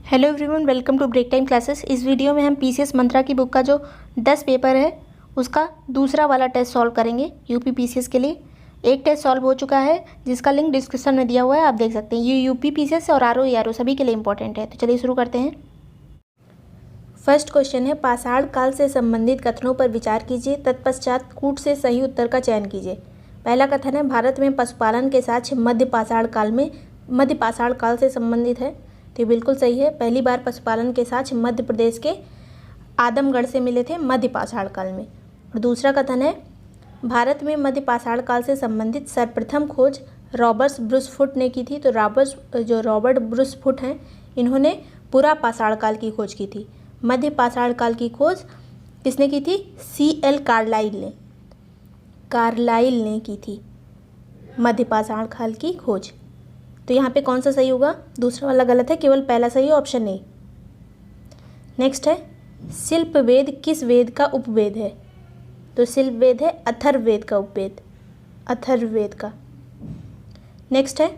Hello everyone, welcome to break time classes. इस video में हम पीसीएस मंत्रा की बुक का जो 10 पेपर है उसका दूसरा वाला टेस्ट सॉल्व करेंगे यूपी पीसीएस के लिए। एक टेस्ट सॉल्व हो चुका है जिसका लिंक डिस्क्रिप्शन में दिया हुआ है, आप देख सकते हैं। ये यूपी पीसीएस और आरओ सभी के लिए इंपॉर्टेंट है। तो चलिए शुरू करते हैं। फर्स्ट क्वेश्चन है, पाषाण काल से संबंधित कथनों पर विचार कीजिए, तत्पश्चात कूट से सही उत्तर का चयन कीजिए। पहला कथन है, भारत में पशुपालन के साक्ष्य मध्य पाषाण काल से संबंधित है। तो ये बिल्कुल सही है। पहली बार पशुपालन के साक्ष्य मध्य प्रदेश के आदमगढ़ से मिले थे मध्य पाषाण काल में। और दूसरा कथन है, भारत में मध्य पाषाण काल से संबंधित सर्वप्रथम खोज रॉबर्ट ब्रूसफुट ने की थी। तो रॉबर्ट ब्रूसफुट हैं, इन्होंने पुरा पाषाण काल की खोज की थी। मध्य पाषाण काल की खोज किसने की थी? C.L. कार्लाइल ने की थी मध्य पाषाण काल की खोज। तो यहाँ पे कौन सा सही होगा? दूसरा वाला गलत है, केवल पहला सही है, ऑप्शन ए। नेक्स्ट है, शिल्प वेद किस वेद का उपवेद है? तो शिल्प वेद है अथर्ववेद का उपवेद, अथर्ववेद का। नेक्स्ट है,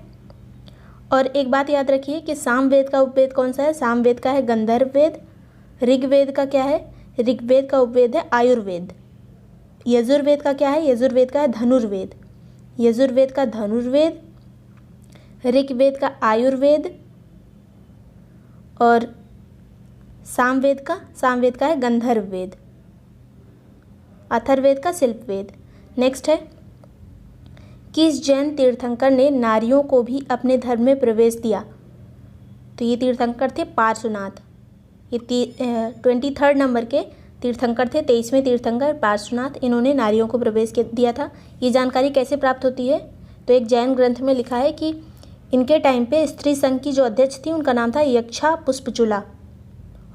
और एक बात याद रखिए कि सामवेद का उपवेद कौन सा है? सामवेद का है गंधर्व वेद। ऋग्वेद का क्या है? ऋग्वेद का उपवेद है आयुर्वेद। यजुर्वेद का क्या है? यजुर्वेद का है धनुर्वेद। यजुर्वेद का धनुर्वेद, ऋग्वेद का आयुर्वेद और सामवेद का है गंधर्व वेद। अथर्ववेद का शिल्पवेद। नेक्स्ट है, किस जैन तीर्थंकर ने नारियों को भी अपने धर्म में प्रवेश दिया? तो ये तीर्थंकर थे पार्श्वनाथ। ये 23 नंबर के तीर्थंकर थे, 23वें तीर्थंकर पार्श्वनाथ। इन्होंने नारियों को प्रवेश दिया था। ये जानकारी कैसे प्राप्त होती है? तो एक जैन ग्रंथ में लिखा है कि इनके टाइम पे स्त्री संघ की जो अध्यक्ष थी उनका नाम था यक्षा पुष्पचूला।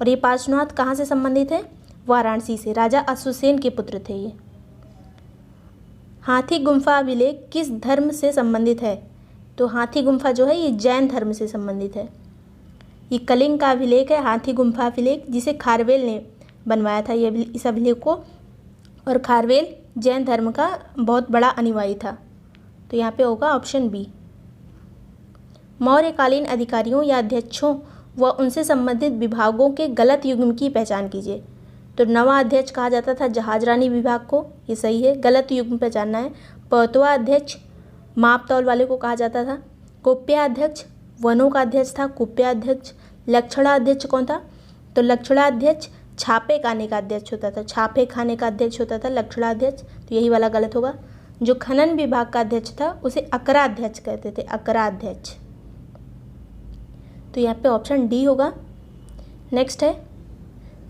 और ये पार्श्वनाथ कहाँ से संबंधित है? वाराणसी से। राजा अश्वसेन के पुत्र थे ये। हाथी गुम्फा अभिलेख किस धर्म से संबंधित है? तो हाथी गुम्फा जो है ये जैन धर्म से संबंधित है। ये कलिंग का अभिलेख है, हाथी गुम्फा अभिलेख, जिसे खारवेल ने बनवाया था इस अभिलेख को। और खारवेल जैन धर्म का बहुत बड़ा अनुयायी था। तो यहाँ पे होगा ऑप्शन बी। मौर्यकालीन अधिकारियों या अध्यक्षों व उनसे संबंधित विभागों के गलत युग्म की पहचान कीजिए। तो नवा अध्यक्ष कहा जाता था जहाजरानी विभाग को, ये सही है। गलत युग्म पहचानना है। पौतवा अध्यक्ष माप तौल वाले को कहा जाता था। कुप्या अध्यक्ष वनों का अध्यक्ष था, कुप्या अध्यक्ष। लक्षणा अध्यक्ष कौन था? तो लक्षणा अध्यक्ष छापे खाने का अध्यक्ष होता था, छापे खाने का अध्यक्ष होता था लक्षणा अध्यक्ष। तो यही वाला गलत होगा। जो खनन विभाग का अध्यक्ष था उसे अकरा अध्यक्ष कहते थे, अकरा अध्यक्ष। तो यहाँ पे ऑप्शन डी होगा। नेक्स्ट है,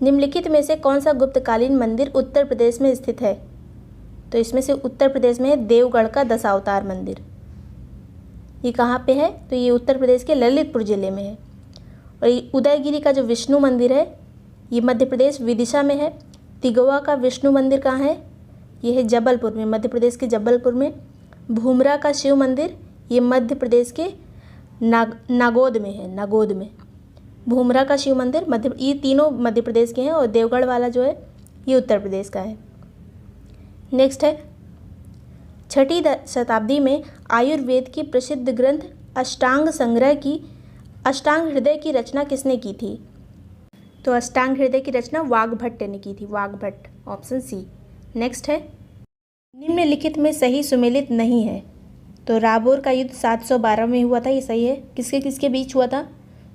निम्नलिखित में से कौन सा गुप्तकालीन मंदिर उत्तर प्रदेश में स्थित है? तो इसमें से उत्तर प्रदेश में है देवगढ़ का दशावतार मंदिर। ये कहाँ पे है? तो ये उत्तर प्रदेश के ललितपुर जिले में है। और ये उदयगिरी का जो विष्णु मंदिर है ये मध्य प्रदेश विदिशा में है। तिगवा का विष्णु मंदिर कहाँ है? ये है जबलपुर में, मध्य प्रदेश के जबलपुर में। भूमरा का शिव मंदिर ये मध्य प्रदेश के नागौद में है, नागौद में। भूमरा का शिव मंदिर ये तीनों मध्य प्रदेश के हैं। और देवगढ़ वाला जो है ये उत्तर प्रदेश का है। नेक्स्ट है, 6ठी शताब्दी में आयुर्वेद की प्रसिद्ध ग्रंथ अष्टांग हृदय की रचना किसने की थी? तो अष्टांग हृदय की रचना वाग्भट्ट ने की थी, वाग्भट्ट, ऑप्शन सी। नेक्स्ट है, निम्नलिखित में सही सुमेलित नहीं है। तो राबोर का युद्ध 712 में हुआ था, ये सही है। किसके किसके बीच हुआ था?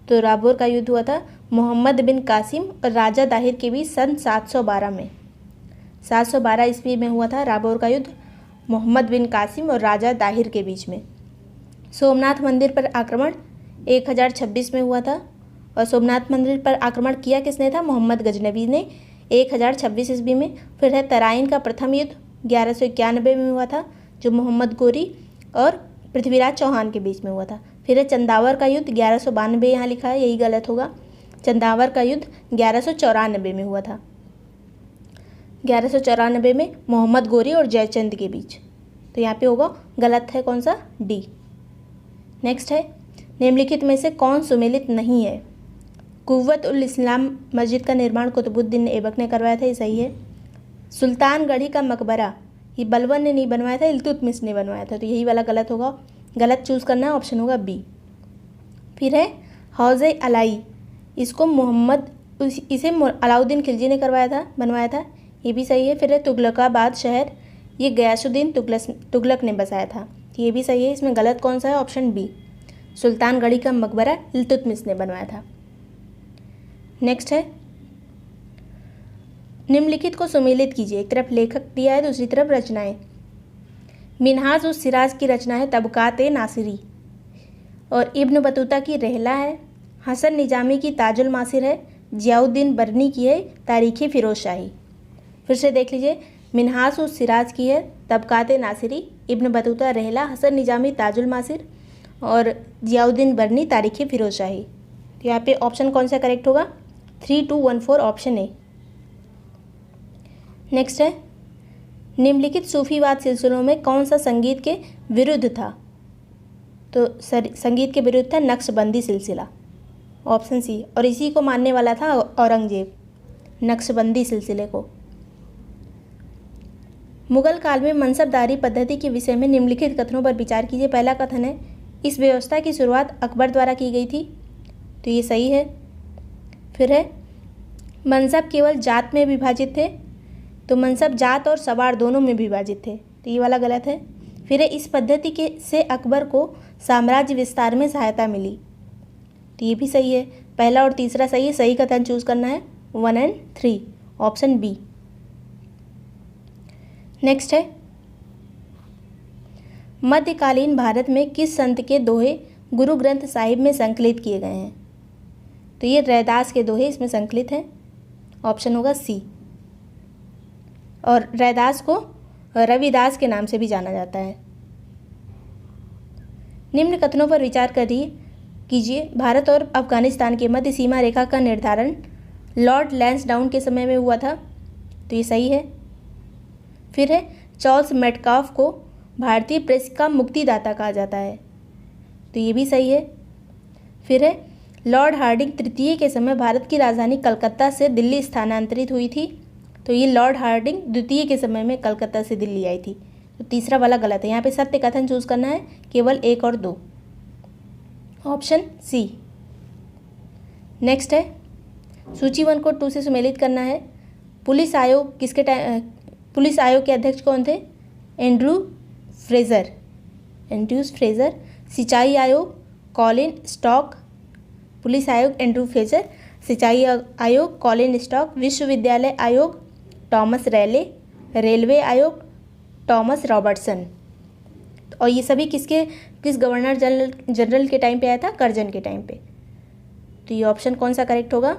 तो राबोर का युद्ध हुआ था मोहम्मद बिन कासिम और राजा दाहिर के बीच सन 712 में। 712 ईस्वी में हुआ था राबोर का युद्ध मोहम्मद बिन कासिम और राजा दाहिर के बीच में। सोमनाथ मंदिर पर आक्रमण 1026 में हुआ था। और सोमनाथ मंदिर पर आक्रमण किया किसने था? मोहम्मद गजनवी ने 1026 ईस्वी में। फिर है तराइन का प्रथम युद्ध 1191 में हुआ था, जो मोहम्मद गोरी और पृथ्वीराज चौहान के बीच में हुआ था। फिर है चंदावर का युद्ध 1192, यहाँ लिखा है, यही गलत होगा। चंदावर का युद्ध 1194 में हुआ था। 1194 में मोहम्मद गोरी और जयचंद के बीच। तो यहाँ पे होगा गलत है कौन सा? डी। नेक्स्ट है, निम्नलिखित में से कौन सुमेलित नहीं है? कुव्वत उल इस्लाम मस्जिद का निर्माण कुतुबुद्दीन ऐबक ने करवाया था, ये सही है। सुल्तानगढ़ी का मकबरा ये बलबन ने नहीं बनवाया था, इल्तुतमिश ने बनवाया था। तो यही वाला गलत होगा, गलत चूज़ करना है, ऑप्शन होगा बी। फिर है हौज़ अलाई, इसको इसे अलाउद्दीन खिलजी ने बनवाया था, ये भी सही है। फिर है तुगलकाबाद शहर, ये गयासुद्दीन तुगलक ने बसाया था, ये भी सही है। इसमें गलत कौन सा है? ऑप्शन बी, सुल्तानगढ़ी का मकबरा इल्तुतमिश ने बनवाया था। नेक्स्ट है, निम्नलिखित को सुमेलित कीजिए। एक तरफ लेखक दिया है, दूसरी तरफ रचनाएं। मिनहाज उस सिराज की रचना है तबकात-ए नासिरी, और इब्न बतूता की रहला है। हसन निजामी की ताजुल मासिर है। जियाउद्दीन बरनी की है तारीख़ फ़िरोज़शाही। फिर से देख लीजिए, मिनहाज उस सिराज की है तबकात-ए नासिरी, इब्न बतूता रहला, हसन निजामी ताजुल मासिर और जियाउद्दीन बरनी तारीख़ फ़िरोज़शाही। तो यहाँ पे ऑप्शन कौन सा करेक्ट होगा? 3214 ऑप्शन ए। नेक्स्ट है, निम्नलिखित सूफीवाद सिलसिलों में कौन सा संगीत के विरुद्ध था? तो संगीत के विरुद्ध था नक्शबंदी सिलसिला, ऑप्शन सी। और इसी को मानने वाला था औरंगजेब, नक्शबंदी सिलसिले को। मुगल काल में मनसबदारी पद्धति के विषय में निम्नलिखित कथनों पर विचार कीजिए। पहला कथन है, इस व्यवस्था की शुरुआत अकबर द्वारा की गई थी, तो ये सही है। फिर है, मनसब केवल जात में विभाजित थे, तो मनसब जात और सवार दोनों में विभाजित थे, तो ये वाला गलत है। फिर है, इस पद्धति से अकबर को साम्राज्य विस्तार में सहायता मिली, तो ये भी सही है। पहला और तीसरा सही है, सही कथन चूज करना है 1 और 3, ऑप्शन बी। नेक्स्ट है, मध्यकालीन भारत में किस संत के दोहे गुरु ग्रंथ साहिब में संकलित किए गए हैं? तो ये रैदास के दोहे इसमें संकलित हैं, ऑप्शन होगा सी। और रैदास को रविदास के नाम से भी जाना जाता है। निम्न कथनों पर विचार कीजिए। भारत और अफगानिस्तान के मध्य सीमा रेखा का निर्धारण लॉर्ड लैंसडाउन के समय में हुआ था, तो ये सही है। फिर है, चार्ल्स मेटकाफ को भारतीय प्रेस का मुक्तिदाता कहा जाता है, तो ये भी सही है। फिर है, लॉर्ड हार्डिंग तृतीय के समय भारत की राजधानी कलकत्ता से दिल्ली स्थानांतरित हुई थी, तो ये लॉर्ड हार्डिंग द्वितीय के समय में कलकत्ता से दिल्ली आई थी, तो तीसरा वाला गलत है। यहाँ पे सत्य कथन चूज करना है, केवल 1 और 2, ऑप्शन सी। नेक्स्ट है, सूची 1 को 2 से सुमेलित करना है। पुलिस आयोग के अध्यक्ष कौन थे? Andrews Fraser. सिंचाई आयोग कॉलिन स्टॉक। पुलिस आयोग एंड्रू फ्रेजर, सिंचाई आयोग कॉलिन स्टॉक। विश्वविद्यालय आयोग टॉमस रैले। रेलवे आयोग टॉमस रॉबर्टसन। और ये सभी किस गवर्नर जनरल के टाइम पे आया था? कर्जन के टाइम पे। तो ये ऑप्शन कौन सा करेक्ट होगा?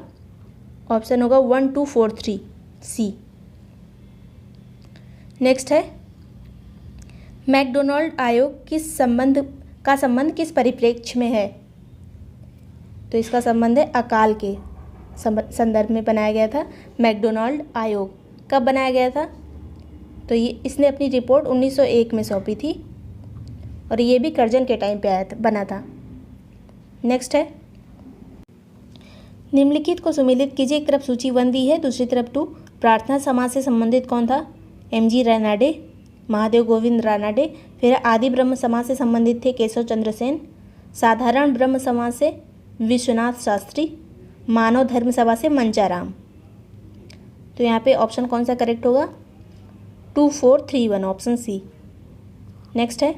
ऑप्शन होगा 1, 2, 4, 3 सी। नेक्स्ट है, मैकडोनाल्ड आयोग का संबंध किस परिप्रेक्ष्य में है? तो इसका संबंध है अकाल के संदर्भ में बनाया गया था। मैकडोनाल्ड आयोग कब बनाया गया था? तो इसने अपनी रिपोर्ट 1901 में सौंपी थी, और ये भी कर्जन के टाइम पे बना था। नेक्स्ट है, निम्नलिखित को सुमेलित कीजिए। एक तरफ सूची 1 दी है, दूसरी तरफ 2। प्रार्थना समाज से संबंधित कौन था? MG रानाडे, महादेव गोविंद रानाडे। फिर आदि ब्रह्म समाज से संबंधित थे केशव चंद्र सेन। साधारण ब्रह्म समाज से विश्वनाथ शास्त्री। मानव धर्म सभा से मंचाराम। तो यहाँ पे ऑप्शन कौन सा करेक्ट होगा? 2, 4, 3, 1, ऑप्शन सी। नेक्स्ट है,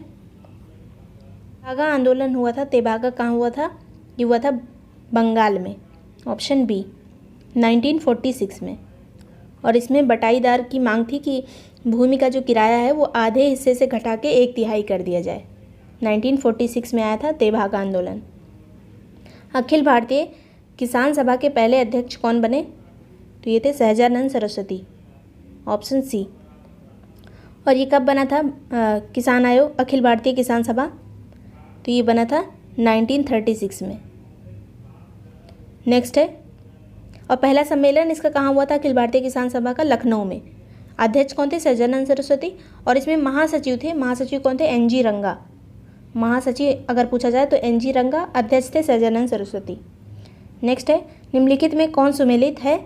तेभागा आंदोलन हुआ था, तेभागा कहाँ हुआ था? ये हुआ था बंगाल में, ऑप्शन बी, 1946 में। और इसमें बटाईदार की मांग थी कि भूमि का जो किराया है वो आधे हिस्से से घटा के 1/3 कर दिया जाए। 1946 में आया था तेभागा आंदोलन। अखिल भारतीय किसान सभा के पहले अध्यक्ष कौन बने? तो ये थे सहजानंद सरस्वती, ऑप्शन सी। और ये कब बना था किसान आयोग, अखिल भारतीय किसान सभा? तो ये बना था 1936 में। नेक्स्ट है, और पहला सम्मेलन इसका कहाँ हुआ था अखिल भारतीय किसान सभा का? लखनऊ में। अध्यक्ष कौन थे? सहजानंद सरस्वती। और इसमें महासचिव थे, महासचिव कौन थे? NG रंगा। महासचिव अगर पूछा जाए तो NG रंगा, अध्यक्ष थे सहजानंद सरस्वती। नेक्स्ट है, निम्नलिखित में कौन सुमेलित है?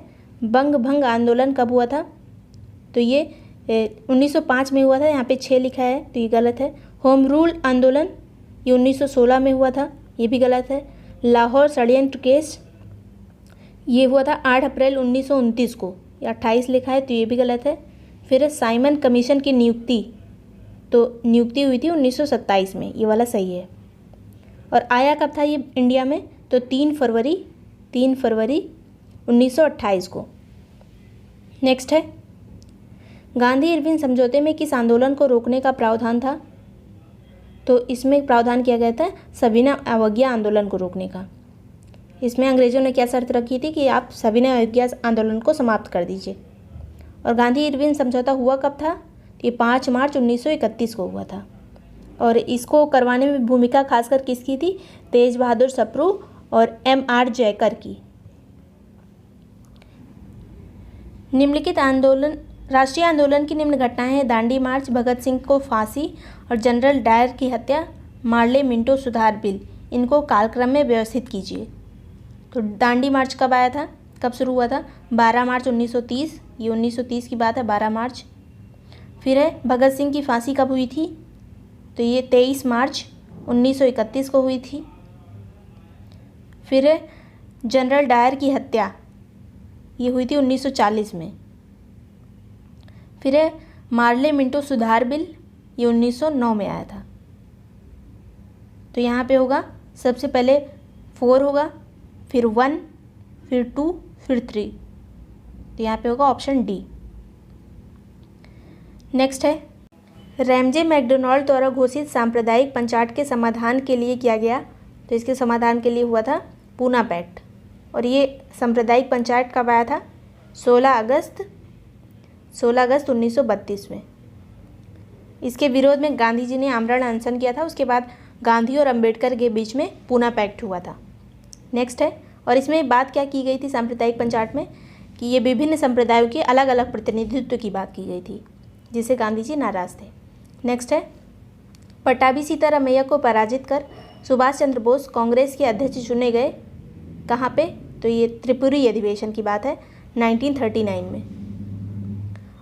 बंग भंग आंदोलन कब हुआ था? तो ये 1905 में हुआ था, यहाँ पे 6 लिखा है, तो ये गलत है। होम रूल आंदोलन ये 1916 में हुआ था, ये भी गलत है। लाहौर षड्यंत्र केस ये हुआ था 8 अप्रैल 1929 को, या 28 लिखा है तो ये भी गलत है। फिर है साइमन कमीशन की नियुक्ति, तो नियुक्ति हुई थी 1927 में, ये वाला सही है। और आया कब था ये इंडिया में, तो 3 फरवरी 1928 को। नेक्स्ट है गांधी इरविन समझौते में किस आंदोलन को रोकने का प्रावधान था, तो इसमें प्रावधान किया गया था सविनय अवज्ञा आंदोलन को रोकने का। इसमें अंग्रेजों ने क्या शर्त रखी थी कि आप सविनय अवज्ञा आंदोलन को समाप्त कर दीजिए। और गांधी इरविन समझौता हुआ कब था, तो ये 5 मार्च 1931 को हुआ था। और इसको करवाने में भूमिका खासकर किसकी थी, तेज बहादुर सप्रू और M.R. जयकर की। निम्नलिखित आंदोलन राष्ट्रीय आंदोलन की निम्न घटनाएं हैं: दांडी मार्च, भगत सिंह को फांसी और जनरल डायर की हत्या, मार्ले मिंटो सुधार बिल। इनको कालक्रम में व्यवस्थित कीजिए। तो दांडी मार्च कब आया था, कब शुरू हुआ था, 12 मार्च 1930, ये 1930 की बात है, 12 मार्च। फिर है भगत सिंह की फांसी कब हुई थी, तो ये 23 मार्च 1931 को हुई थी। फिर है जनरल डायर की हत्या, ये हुई थी 1940 में। फिर है मार्ले मिंटो सुधार बिल, ये 1909 में आया था। तो यहाँ पे होगा सबसे पहले 4 होगा, फिर 1, फिर 2, फिर 3। तो यहाँ पे होगा ऑप्शन डी। नेक्स्ट है रैमजे मैकडोनाल्ड द्वारा घोषित सांप्रदायिक पंचाट के समाधान के लिए किया गया, तो इसके समाधान के लिए हुआ था पूना पैक्ट। और ये सांप्रदायिक पंचायत कब आया था, 16 अगस्त 1932 में। इसके विरोध में गांधी जी ने आमरण अनशन किया था। उसके बाद गांधी और अंबेडकर के बीच में पूना पैक्ट हुआ था। नेक्स्ट है, और इसमें बात क्या की गई थी सांप्रदायिक पंचायत में, कि ये विभिन्न संप्रदायों के अलग अलग प्रतिनिधित्व की बात की गई थी, जिससे गांधी जी नाराज़ थे। नेक्स्ट है पट्टाभी सीतारामैया को पराजित कर सुभाष चंद्र बोस कांग्रेस के अध्यक्ष चुने गए, कहाँ पे, तो ये त्रिपुरी अधिवेशन की बात है 1939 में।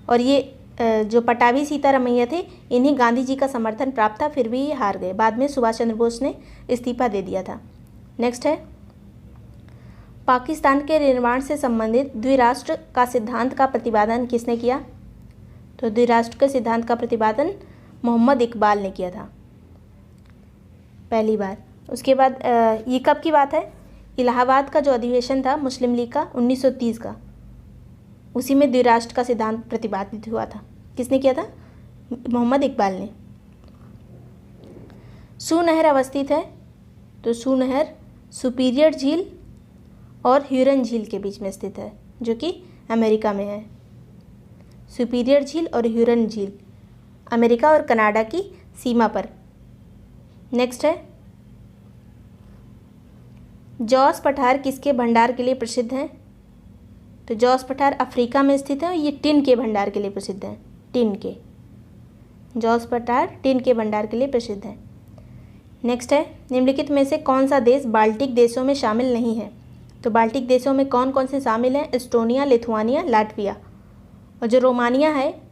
और ये जो पट्टाभी सीतारामैया थे, इन्हीं गांधी जी का समर्थन प्राप्त था, फिर भी ये हार गए। बाद में सुभाष चंद्र बोस ने इस्तीफा दे दिया था। नेक्स्ट है पाकिस्तान के निर्माण से संबंधित द्विराष्ट्र का सिद्धांत का प्रतिपादन किसने किया, तो द्विराष्ट्र के सिद्धांत का प्रतिपादन मोहम्मद इकबाल ने किया था पहली बार। उसके बाद ये कब की बात है, इलाहाबाद का जो अधिवेशन था मुस्लिम लीग का 1930 का, उसी में द्विराष्ट्र का सिद्धांत प्रतिपादित हुआ था। किसने किया था, मोहम्मद इकबाल ने। सू नहर अवस्थित है, तो सू नहर सुपीरियर झील और ह्यूरन झील के बीच में स्थित है, जो कि अमेरिका में है। सुपीरियर झील और ह्यूरन झील अमेरिका और कनाडा की सीमा पर। नेक्स्ट है जॉस पठार किसके भंडार के लिए प्रसिद्ध हैं, तो जॉस पठार अफ्रीका में स्थित है और ये टिन के भंडार के लिए प्रसिद्ध है। टिन के, जॉस पठार टिन के भंडार के लिए प्रसिद्ध है। नेक्स्ट है निम्नलिखित में से कौन सा देश बाल्टिक देशों में शामिल नहीं है, तो बाल्टिक देशों में कौन कौन से शामिल हैं, एस्टोनिया, लिथुआनिया, लाटविया। और जो रोमानिया है,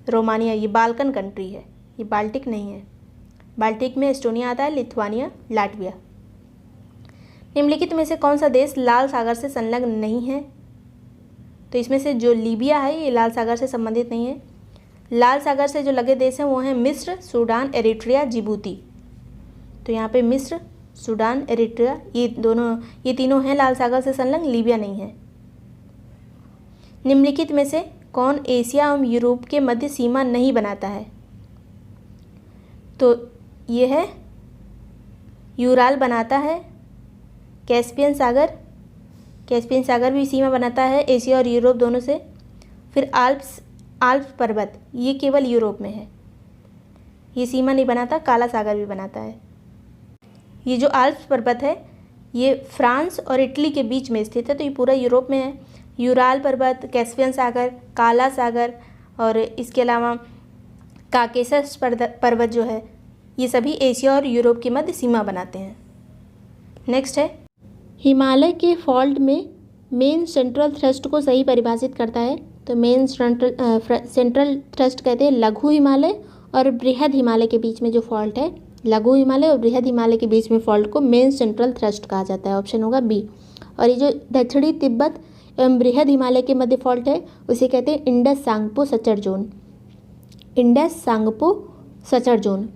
रोमानिया ये बाल्कन कंट्री है, ये बाल्टिक नहीं है। बाल्टिक में एस्टोनिया आता है, लिथुआनिया, लाटविया। निम्नलिखित में से कौन सा देश लाल सागर से संलग्न नहीं है, तो इसमें से जो लीबिया है ये लाल सागर से संबंधित नहीं है। लाल सागर से जो लगे देश हैं वो हैं मिस्र, सूडान, एरिट्रिया, जिबूती। तो यहाँ पे मिस्र, सूडान, एरिट्रिया ये तीनों हैं लाल सागर से संलग्न, लीबिया नहीं है। निम्नलिखित में से कौन एशिया एवं यूरोप के मध्य सीमा नहीं बनाता है, तो ये है यूराल बनाता है, कैस्पियन सागर भी सीमा बनाता है एशिया और यूरोप दोनों से। फिर आल्प्स पर्वत ये केवल यूरोप में है, ये सीमा नहीं बनाता, काला सागर भी बनाता है। ये जो आल्प्स पर्वत है ये फ्रांस और इटली के बीच में स्थित है, तो ये पूरा यूरोप में है। यूराल पर्वत, कैस्पियन सागर, काला सागर और इसके अलावा काकेशस पर्वत जो है ये सभी एशिया और यूरोप के मध्य सीमा बनाते हैं। नेक्स्ट है हिमालय के फॉल्ट में मेन सेंट्रल थ्रस्ट को सही परिभाषित करता है, तो मेन सेंट्रल थ्रस्ट कहते हैं लघु हिमालय और बृहद हिमालय के बीच में जो फॉल्ट है, लघु हिमालय और बृहद हिमालय के बीच में फॉल्ट को मेन सेंट्रल थ्रस्ट कहा जाता है। ऑप्शन होगा बी। और ये जो दक्षिणी तिब्बत एवं बृहद हिमालय के मध्य फॉल्ट है उसे कहते हैं Indus Tsangpo suture zone, Indus Tsangpo suture zone.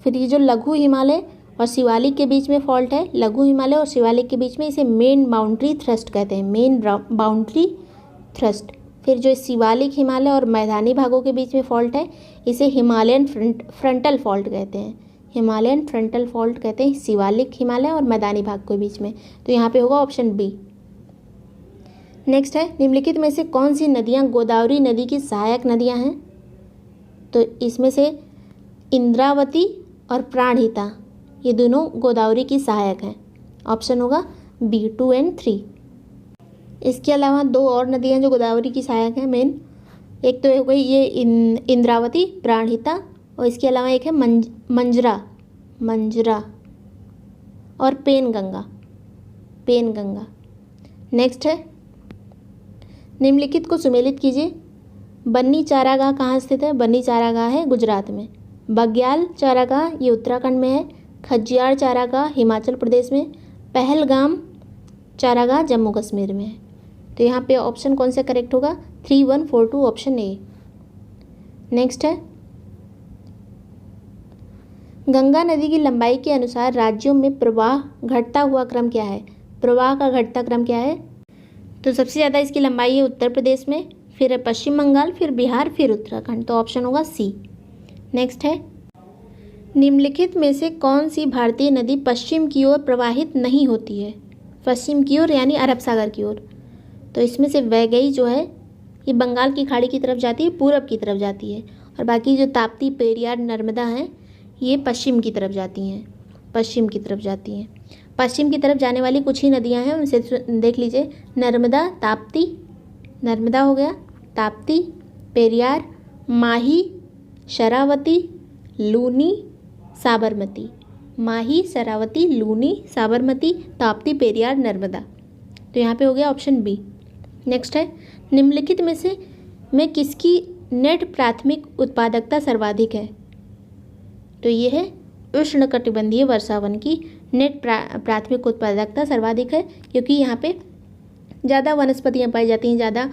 फिर ये जो लघु हिमालय और शिवालिक के बीच में फॉल्ट है, लघु हिमालय और शिवालिक के बीच में, इसे मेन बाउंड्री थ्रस्ट कहते हैं, मेन बाउंड्री थ्रस्ट। फिर जो शिवालिक हिमालय और मैदानी भागों के बीच में फॉल्ट है इसे हिमालयन फ्रंटल फॉल्ट कहते हैं, हिमालयन फ्रंटल फॉल्ट कहते हैं शिवालिक हिमालय और मैदानी भाग के बीच में। तो यहाँ पे होगा ऑप्शन बी। नेक्स्ट है, निम्नलिखित में से कौन सी नदियाँ गोदावरी नदी की सहायक नदियाँ हैं? तो इसमें से इंद्रावती और प्राणहिता ये दोनों गोदावरी की सहायक हैं। ऑप्शन होगा बी 2 और 3। इसके अलावा दो और नदियाँ जो गोदावरी की सहायक हैं मेन, एक तो हो गई ये इंद्रावती, प्राणहिता, और इसके अलावा एक है मंजरा और पेनगंगा। नेक्स्ट है, निम्नलिखित को सुमेलित कीजिए। बन्नी चारागाह कहाँ स्थित है? बन्नी चारागाह है गुजरात में। बग्याल चारागाह ये उत्तराखंड में है। खज्जियार चारागाह हिमाचल प्रदेश में। पहलगाम चारागाह जम्मू कश्मीर में है। तो यहाँ पे ऑप्शन कौन सा करेक्ट होगा? 3142 ऑप्शन ए। नेक्स्ट है, गंगा नदी की लंबाई के अनुसार राज्यों में प्रवाह घटता हुआ क्रम क्या है? प्रवाह का घटता क्रम क्या है? तो सबसे ज़्यादा इसकी लंबाई है उत्तर प्रदेश में, फिर है पश्चिम बंगाल, फिर बिहार, फिर उत्तराखंड। तो ऑप्शन होगा सी। नेक्स्ट है, निम्नलिखित में से कौन सी भारतीय नदी पश्चिम की ओर प्रवाहित नहीं होती है? पश्चिम की ओर यानी अरब सागर की ओर। तो इसमें से वैगई जो है ये बंगाल की खाड़ी की तरफ जाती है, पूरब की तरफ जाती है, और बाकी जो ताप्ती, पेरियार, नर्मदा हैं ये पश्चिम की तरफ जाती हैं, पश्चिम की तरफ जाने वाली कुछ ही नदियां हैं, उनसे देख लीजिए। नर्मदा, ताप्ती, नर्मदा हो गया, ताप्ती, पेरियार, माही, शरावती, लूनी, साबरमती। माही, शरावती, लूनी, साबरमती, ताप्ती, पेरियार, नर्मदा। तो यहाँ पे हो गया ऑप्शन बी। नेक्स्ट है, निम्नलिखित में से किसकी नेट प्राथमिक उत्पादकता सर्वाधिक है? तो ये है उष्णकटिबंधीय वर्षावन की नेट प्राथमिक उत्पादकता सर्वाधिक है, क्योंकि यहाँ पे ज़्यादा वनस्पतियाँ पाई जाती हैं, ज़्यादा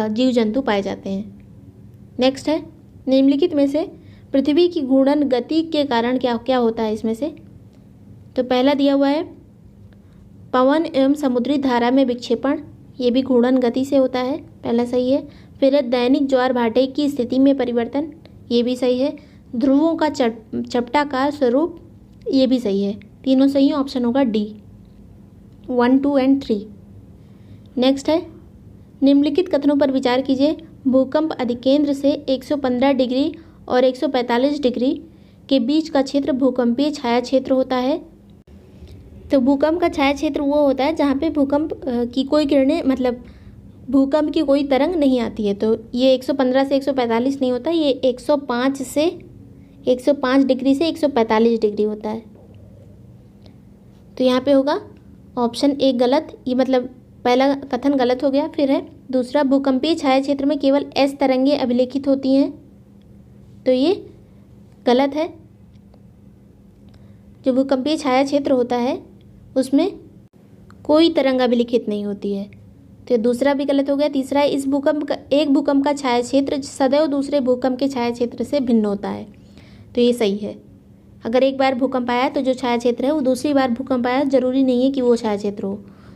जीव जंतु पाए जाते हैं। नेक्स्ट है, निम्नलिखित में से पृथ्वी की घूर्णन गति के कारण क्या क्या होता है? इसमें से तो पहला दिया हुआ है पवन एवं समुद्री धारा में विक्षेपण, ये भी घूर्णन गति से होता है, पहला सही है। फिर है दैनिक ज्वार भाटे की स्थिति में परिवर्तन, ये भी सही है। ध्रुवों का चपटाकार स्वरूप, ये भी सही है। तीनों सही है, ऑप्शन होगा डी 1, 2 और 3। नेक्स्ट है, निम्नलिखित कथनों पर विचार कीजिए। भूकंप अधिकेंद्र से 115 डिग्री और 145 डिग्री के बीच का क्षेत्र भूकंपीय छाया क्षेत्र होता है। तो भूकंप का छाया क्षेत्र वो होता है जहाँ पे भूकंप की कोई किरणें, मतलब भूकंप की कोई तरंग नहीं आती है। तो ये 115 से 145 नहीं होता, ये 105 डिग्री से 145 डिग्री होता है। तो यहाँ पे होगा ऑप्शन ए गलत, ये मतलब पहला कथन गलत हो गया। फिर है दूसरा, भूकंपीय छाया क्षेत्र में केवल एस तरंगें अभिलेखित होती हैं, तो ये गलत है। जो भूकंपीय छाया क्षेत्र होता है उसमें कोई तरंग अभिलिखित नहीं होती है, तो दूसरा भी गलत हो गया। तीसरा है, एक भूकंप का छाया क्षेत्र सदैव दूसरे भूकंप के छाया क्षेत्र से भिन्न होता है, तो ये सही है। अगर एक बार भूकंप आया तो जो छाया क्षेत्र है वो दूसरी बार भूकंप आया, जरूरी नहीं है कि वो छाया क्षेत्र हो।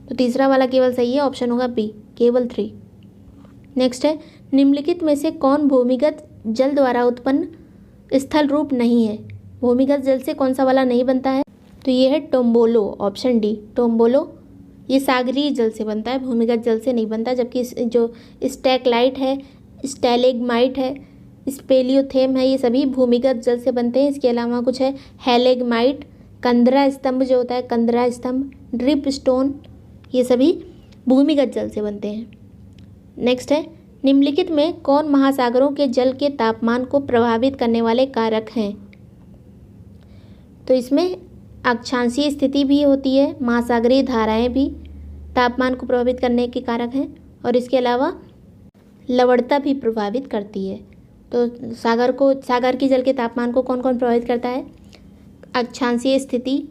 तो तीसरा वाला केवल सही है, ऑप्शन होगा बी, केवल 3। नेक्स्ट है, निम्नलिखित में से कौन भूमिगत जल द्वारा उत्पन्न स्थल रूप नहीं है? भूमिगत जल से कौन सा वाला नहीं बनता है? तो ये है टोम्बोलो, ऑप्शन डी, टोम्बोलो। ये सागरीय जल से बनता है, भूमिगत जल से नहीं बनता। जबकि जो स्टैकलाइट है, स्टैलेग्माइट है, स्पेलियोथेम है, ये सभी भूमिगत जल से बनते हैं। इसके अलावा कुछ है हैलेग्माइट, कंदरा स्तंभ जो होता है, कंदरा स्तंभ, ड्रिप स्टोन, ये सभी भूमिगत जल से बनते हैं। नेक्स्ट है, निम्नलिखित में कौन महासागरों के जल के तापमान को प्रभावित करने वाले कारक हैं? तो इसमें अक्षांशीय स्थिति भी होती है, महासागरीय धाराएं भी तापमान को प्रभावित करने के कारक हैं, और इसके अलावा लवणता भी प्रभावित करती है। तो सागर की जल के तापमान को कौन कौन प्रभावित करता है? अक्षांशीय स्थिति,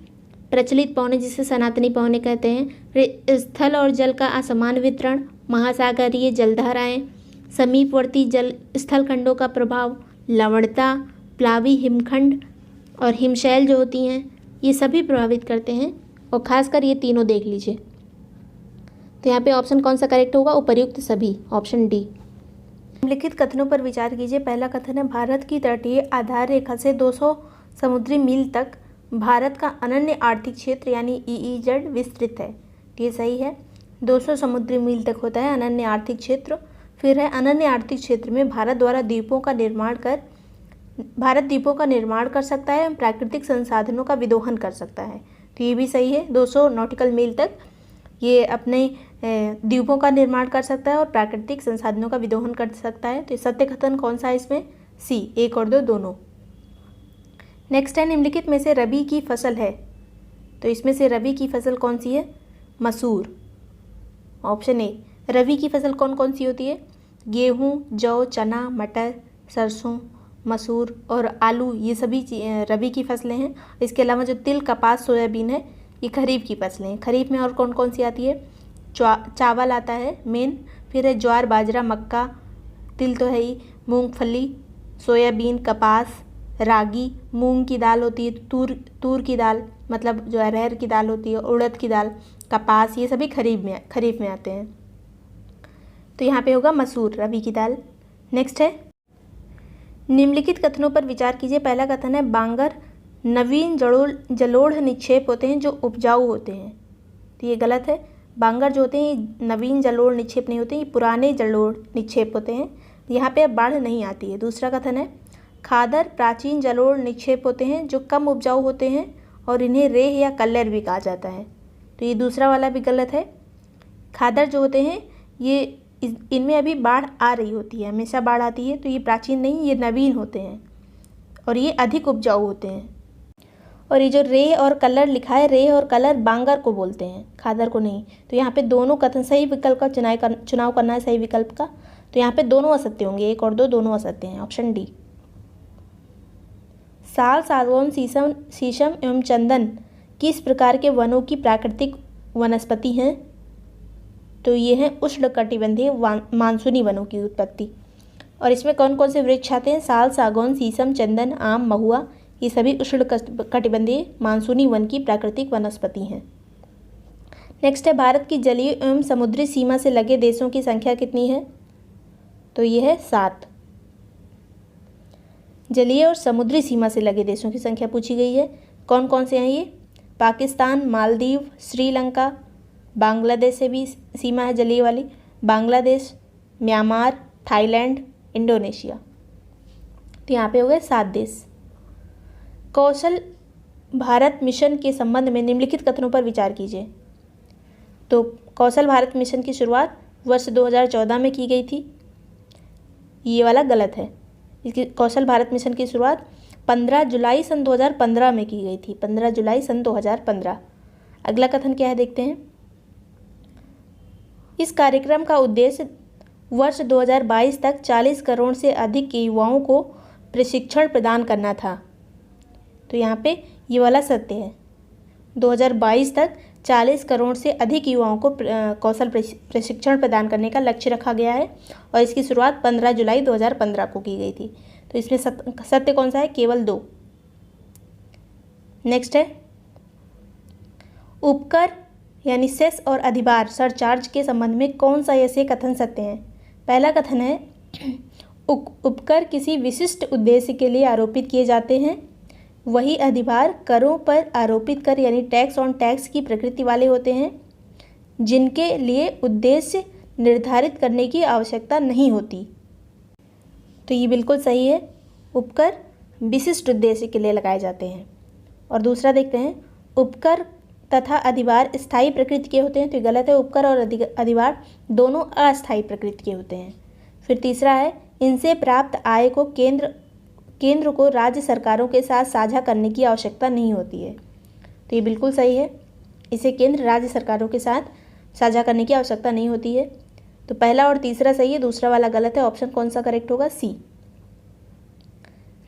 प्रचलित पौने जिसे सनातनी पौने कहते हैं, फिर स्थल और जल का असमान वितरण, महासागरीय जलधाराएं, समीपवर्ती जल स्थल खंडों का प्रभाव, लवणता, प्लावी हिमखंड और हिमशैल जो होती हैं ये सभी प्रभावित करते हैं। और खासकर ये तीनों देख लीजिए। तो यहाँ पे ऑप्शन कौन सा करेक्ट होगा? उपर्युक्त सभी, ऑप्शन डी। निम्नलिखित कथनों पर विचार कीजिए। पहला कथन है भारत की तटीय आधार रेखा से 200 समुद्री मील तक भारत का अनन्य आर्थिक क्षेत्र यानी EEZ विस्तृत है। ये सही है। 200 समुद्री मील तक होता है अनन्य आर्थिक क्षेत्र। फिर है अनन्य आर्थिक क्षेत्र में भारत द्वीपों का निर्माण कर सकता है एवं प्राकृतिक संसाधनों का विदोहन कर सकता है। तो ये भी सही है। 200 नॉटिकल मील तक ये अपने द्वीपों का निर्माण कर सकता है और प्राकृतिक संसाधनों का विदोहन कर सकता है। तो सत्य कथन कौन सा है इसमें? सी, 1 और 2 दोनों। नेक्स्ट है निम्नलिखित में से रबी की फसल है। तो इसमें से रबी की फसल कौन सी है? मसूर, ऑप्शन ए। रबी की फसल कौन कौन सी होती है? गेहूँ, जौ, चना, मटर, सरसों, मसूर और आलू, ये सभी रबी की फसलें हैं। इसके अलावा जो तिल, कपास, सोयाबीन है ये खरीफ की फसलें हैं। खरीफ में और कौन कौन सी आती है? चावल आता है मेन, फिर है ज्वार, बाजरा, मक्का, तिल तो है ही, मूंगफली, सोयाबीन, कपास, रागी, मूंग की दाल होती है, तूर की दाल मतलब जो अरहर की दाल होती है, उड़द की दाल, कपास, ये सभी खरीफ में आते हैं। तो यहाँ पे होगा मसूर, रबी की दाल। नेक्स्ट है निम्नलिखित कथनों पर विचार कीजिए। पहला कथन है बांगर नवीन जलोढ़ निक्षेप होते हैं जो उपजाऊ होते हैं। तो ये गलत है। बांगर जो होते हैं ये नवीन जलोढ़ निक्षेप नहीं होते, ये पुराने जलोढ़ निक्षेप होते हैं। यहाँ पे अब बाढ़ नहीं आती है। दूसरा कथन है खादर प्राचीन जलोढ़ निक्षेप होते हैं जो कम उपजाऊ होते हैं और इन्हें रेह या कल्लर भी कहा जाता है। तो ये दूसरा वाला भी गलत है। खादर जो होते हैं ये इनमें अभी बाढ़ आ रही होती है, हमेशा बाढ़ आती है। तो ये प्राचीन नहीं, ये नवीन होते हैं और ये अधिक उपजाऊ होते हैं। और ये जो रे और कलर लिखा है, रे और कलर बांगर को बोलते हैं, खादर को नहीं। तो यहाँ पे दोनों कथन सही विकल्प का चुनाव करना है, सही विकल्प का। तो यहाँ पे दोनों असत्य होंगे, 1 और 2 दोनों असत्य हैं, ऑप्शन डी। साल, सागौन, शीशम एवं चंदन किस प्रकार के वनों की प्राकृतिक वनस्पति हैं? तो ये हैं उष्णकटिबंधीय मानसूनी वनों की उत्पत्ति। और इसमें कौन कौन से वृक्ष आते हैं? साल, सागौन, शीशम, चंदन, आम, महुआ, ये सभी उष्णकटिबंधीय मानसूनी वन की प्राकृतिक वनस्पति हैं। नेक्स्ट है भारत की जलीय एवं समुद्री सीमा से लगे देशों की संख्या कितनी है? तो ये है 7। जलीय और समुद्री सीमा से लगे देशों की संख्या पूछी गई है। कौन कौन से हैं ये? पाकिस्तान, मालदीव, श्रीलंका, बांग्लादेश से भी सीमा है जलीय वाली, बांग्लादेश, म्यांमार, थाईलैंड, इंडोनेशिया। तो यहाँ पे हो गए 7 देश। कौशल भारत मिशन के संबंध में निम्नलिखित कथनों पर विचार कीजिए। तो कौशल भारत मिशन की शुरुआत वर्ष 2014 में की गई थी, ये वाला गलत है। इसकी कौशल भारत मिशन की शुरुआत 15 जुलाई सन 2015 में की गई थी, 15 जुलाई सन 2015। अगला कथन क्या है देखते हैं। इस कार्यक्रम का उद्देश्य वर्ष 2022 तक 40 करोड़ से अधिक के युवाओं को प्रशिक्षण प्रदान करना था। तो यहाँ पे ये वाला सत्य है। 2022 तक 40 करोड़ से अधिक युवाओं को कौशल प्रशिक्षण प्रदान करने का लक्ष्य रखा गया है और इसकी शुरुआत 15 जुलाई 2015 को की गई थी। तो इसमें सत्य कौन सा है? केवल 2। नेक्स्ट है उपकर यानी सेस और अधिभार सरचार्ज के संबंध में कौन सा ऐसे कथन सत्य है? पहला कथन है उपकर किसी विशिष्ट उद्देश्य के लिए आरोपित किए जाते हैं, वही अधिभार करों पर आरोपित कर यानी टैक्स ऑन टैक्स की प्रकृति वाले होते हैं, जिनके लिए उद्देश्य निर्धारित करने की आवश्यकता नहीं होती। तो ये बिल्कुल सही है, उपकर विशिष्ट उद्देश्य के लिए लगाए जाते हैं। और दूसरा देखते हैं उपकर तथा अधिभार स्थायी प्रकृति के होते हैं। तो ये गलत है, उपकर और अधिभार दोनों अस्थायी प्रकृति के होते हैं। फिर तीसरा है इनसे प्राप्त आय को केंद्र को राज्य सरकारों के साथ साझा करने की आवश्यकता नहीं होती है। तो ये बिल्कुल सही है, इसे केंद्र राज्य सरकारों के साथ साझा करने की आवश्यकता नहीं होती है। तो पहला और तीसरा सही है, दूसरा वाला गलत है। ऑप्शन कौन सा करेक्ट होगा? सी।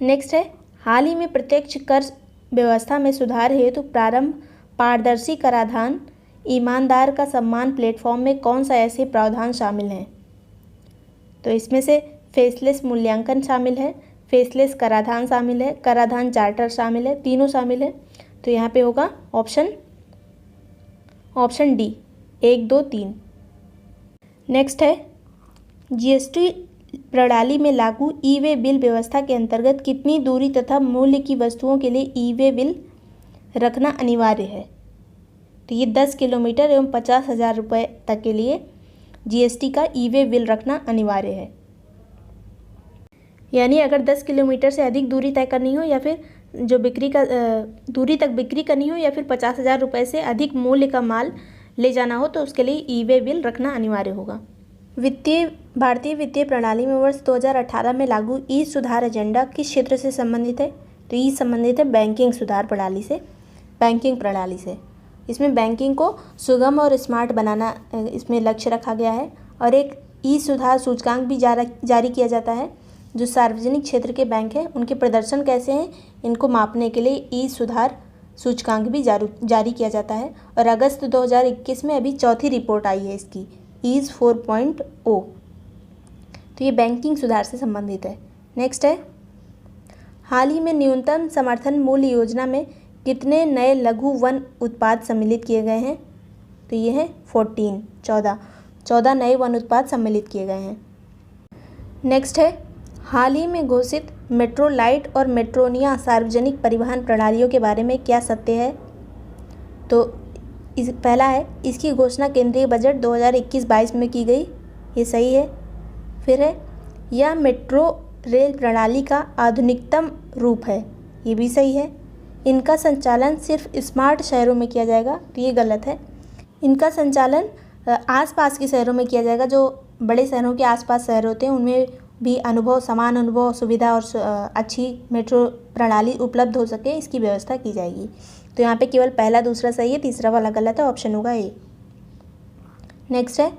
नेक्स्ट है हाल ही में प्रत्यक्ष कर व्यवस्था में सुधार हेतु प्रारंभ पारदर्शी कराधान, ईमानदार का सम्मान प्लेटफॉर्म में कौन सा ऐसे प्रावधान शामिल हैं? तो इसमें से फेसलेस मूल्यांकन शामिल है, फेसलेस कराधान शामिल है, कराधान चार्टर शामिल है, तीनों शामिल है। तो यहाँ पे होगा ऑप्शन डी 1, 2, 3। नेक्स्ट है जीएसटी प्रणाली में लागू ई वे बिल व्यवस्था के अंतर्गत कितनी दूरी तथा मूल्य की वस्तुओं के लिए ई वे बिल रखना अनिवार्य है? तो ये 10 किलोमीटर एवं 50,000 रुपये तक के लिए जीएसटी का ई वे बिल रखना अनिवार्य है। यानी अगर 10 किलोमीटर से अधिक दूरी तय करनी हो या फिर जो बिक्री का दूरी तक बिक्री करनी हो या फिर 50,000 रुपये से अधिक मूल्य का माल ले जाना हो तो उसके लिए ई वे बिल रखना अनिवार्य होगा। भारतीय वित्तीय प्रणाली में वर्ष 2018 में लागू ई सुधार एजेंडा किस क्षेत्र से संबंधित है? तो ई संबंधित है बैंकिंग सुधार प्रणाली से, बैंकिंग प्रणाली से। इसमें बैंकिंग को सुगम और स्मार्ट बनाना इसमें लक्ष्य रखा गया है। और एक ई सुधार सूचकांक भी जारी किया जाता है। जो सार्वजनिक क्षेत्र के बैंक हैं उनके प्रदर्शन कैसे हैं इनको मापने के लिए ई सुधार सूचकांक भी जारी किया जाता है। और अगस्त 2021 में अभी चौथी रिपोर्ट आई है इसकी, ईज 4.0। तो ये बैंकिंग सुधार से संबंधित है। नेक्स्ट है हाल ही में न्यूनतम समर्थन मूल्य योजना में कितने नए लघु वन उत्पाद सम्मिलित किए गए हैं? तो ये है 14 नए वन उत्पाद सम्मिलित किए गए हैं। नेक्स्ट है हाल ही में घोषित मेट्रो लाइट और मेट्रोनिया सार्वजनिक परिवहन प्रणालियों के बारे में क्या सत्य है? तो पहला है इसकी घोषणा केंद्रीय बजट 2021-22 में की गई, ये सही है। फिर है यह मेट्रो रेल प्रणाली का आधुनिकतम रूप है, ये भी सही है। इनका संचालन सिर्फ स्मार्ट शहरों में किया जाएगा, तो ये गलत है। इनका संचालन आसपास के शहरों में किया जाएगा, जो बड़े शहरों के आसपास शहर होते हैं उनमें भी समान अनुभव, सुविधा और अच्छी मेट्रो प्रणाली उपलब्ध हो सके, इसकी व्यवस्था की जाएगी। तो यहाँ पे केवल पहला दूसरा सही है, तीसरा वाला गलत है, ऑप्शन होगा ए। नेक्स्ट है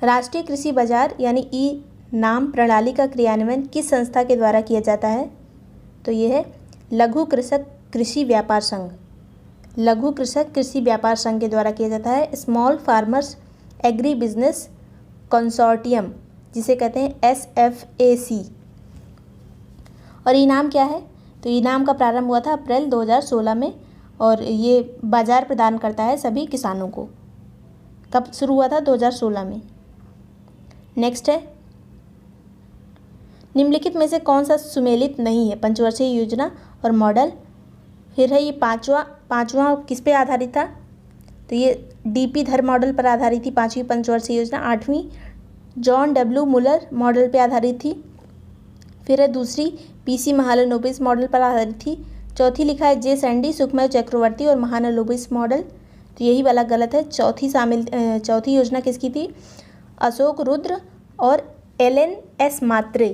राष्ट्रीय कृषि बाजार यानी ई नाम प्रणाली का क्रियान्वयन किस संस्था के द्वारा किया जाता है? तो ये है लघु कृषक कृषि व्यापार संघ। लघु कृषक कृषि व्यापार संघ के द्वारा किया जाता है। Small farmers agri business consortium, जिसे कहते हैं SFAC। और इनाम क्या है? तो इनाम का प्रारंभ हुआ था अप्रैल 2016 में और ये बाजार प्रदान करता है सभी किसानों को। कब शुरू हुआ था? 2016 में। नेक्स्ट है निम्नलिखित में से कौन सा सुमेलित नहीं है? पंचवर्षीय योजना और मॉडल। फिर है ये पाँचवा किस पे आधारित था? तो ये DP धर मॉडल पर आधारित थी, 5वीं पंचवर्षीय योजना। 8वीं जॉन W मुलर मॉडल पे आधारित थी। फिर है दूसरी PC महालनोबिस मॉडल पर आधारित थी। चौथी लिखा है J सैंडी सुखमय चक्रवर्ती और महालनोबिस मॉडल, तो यही वाला गलत है। चौथी योजना किसकी थी? अशोक रुद्र और LNS मात्रे।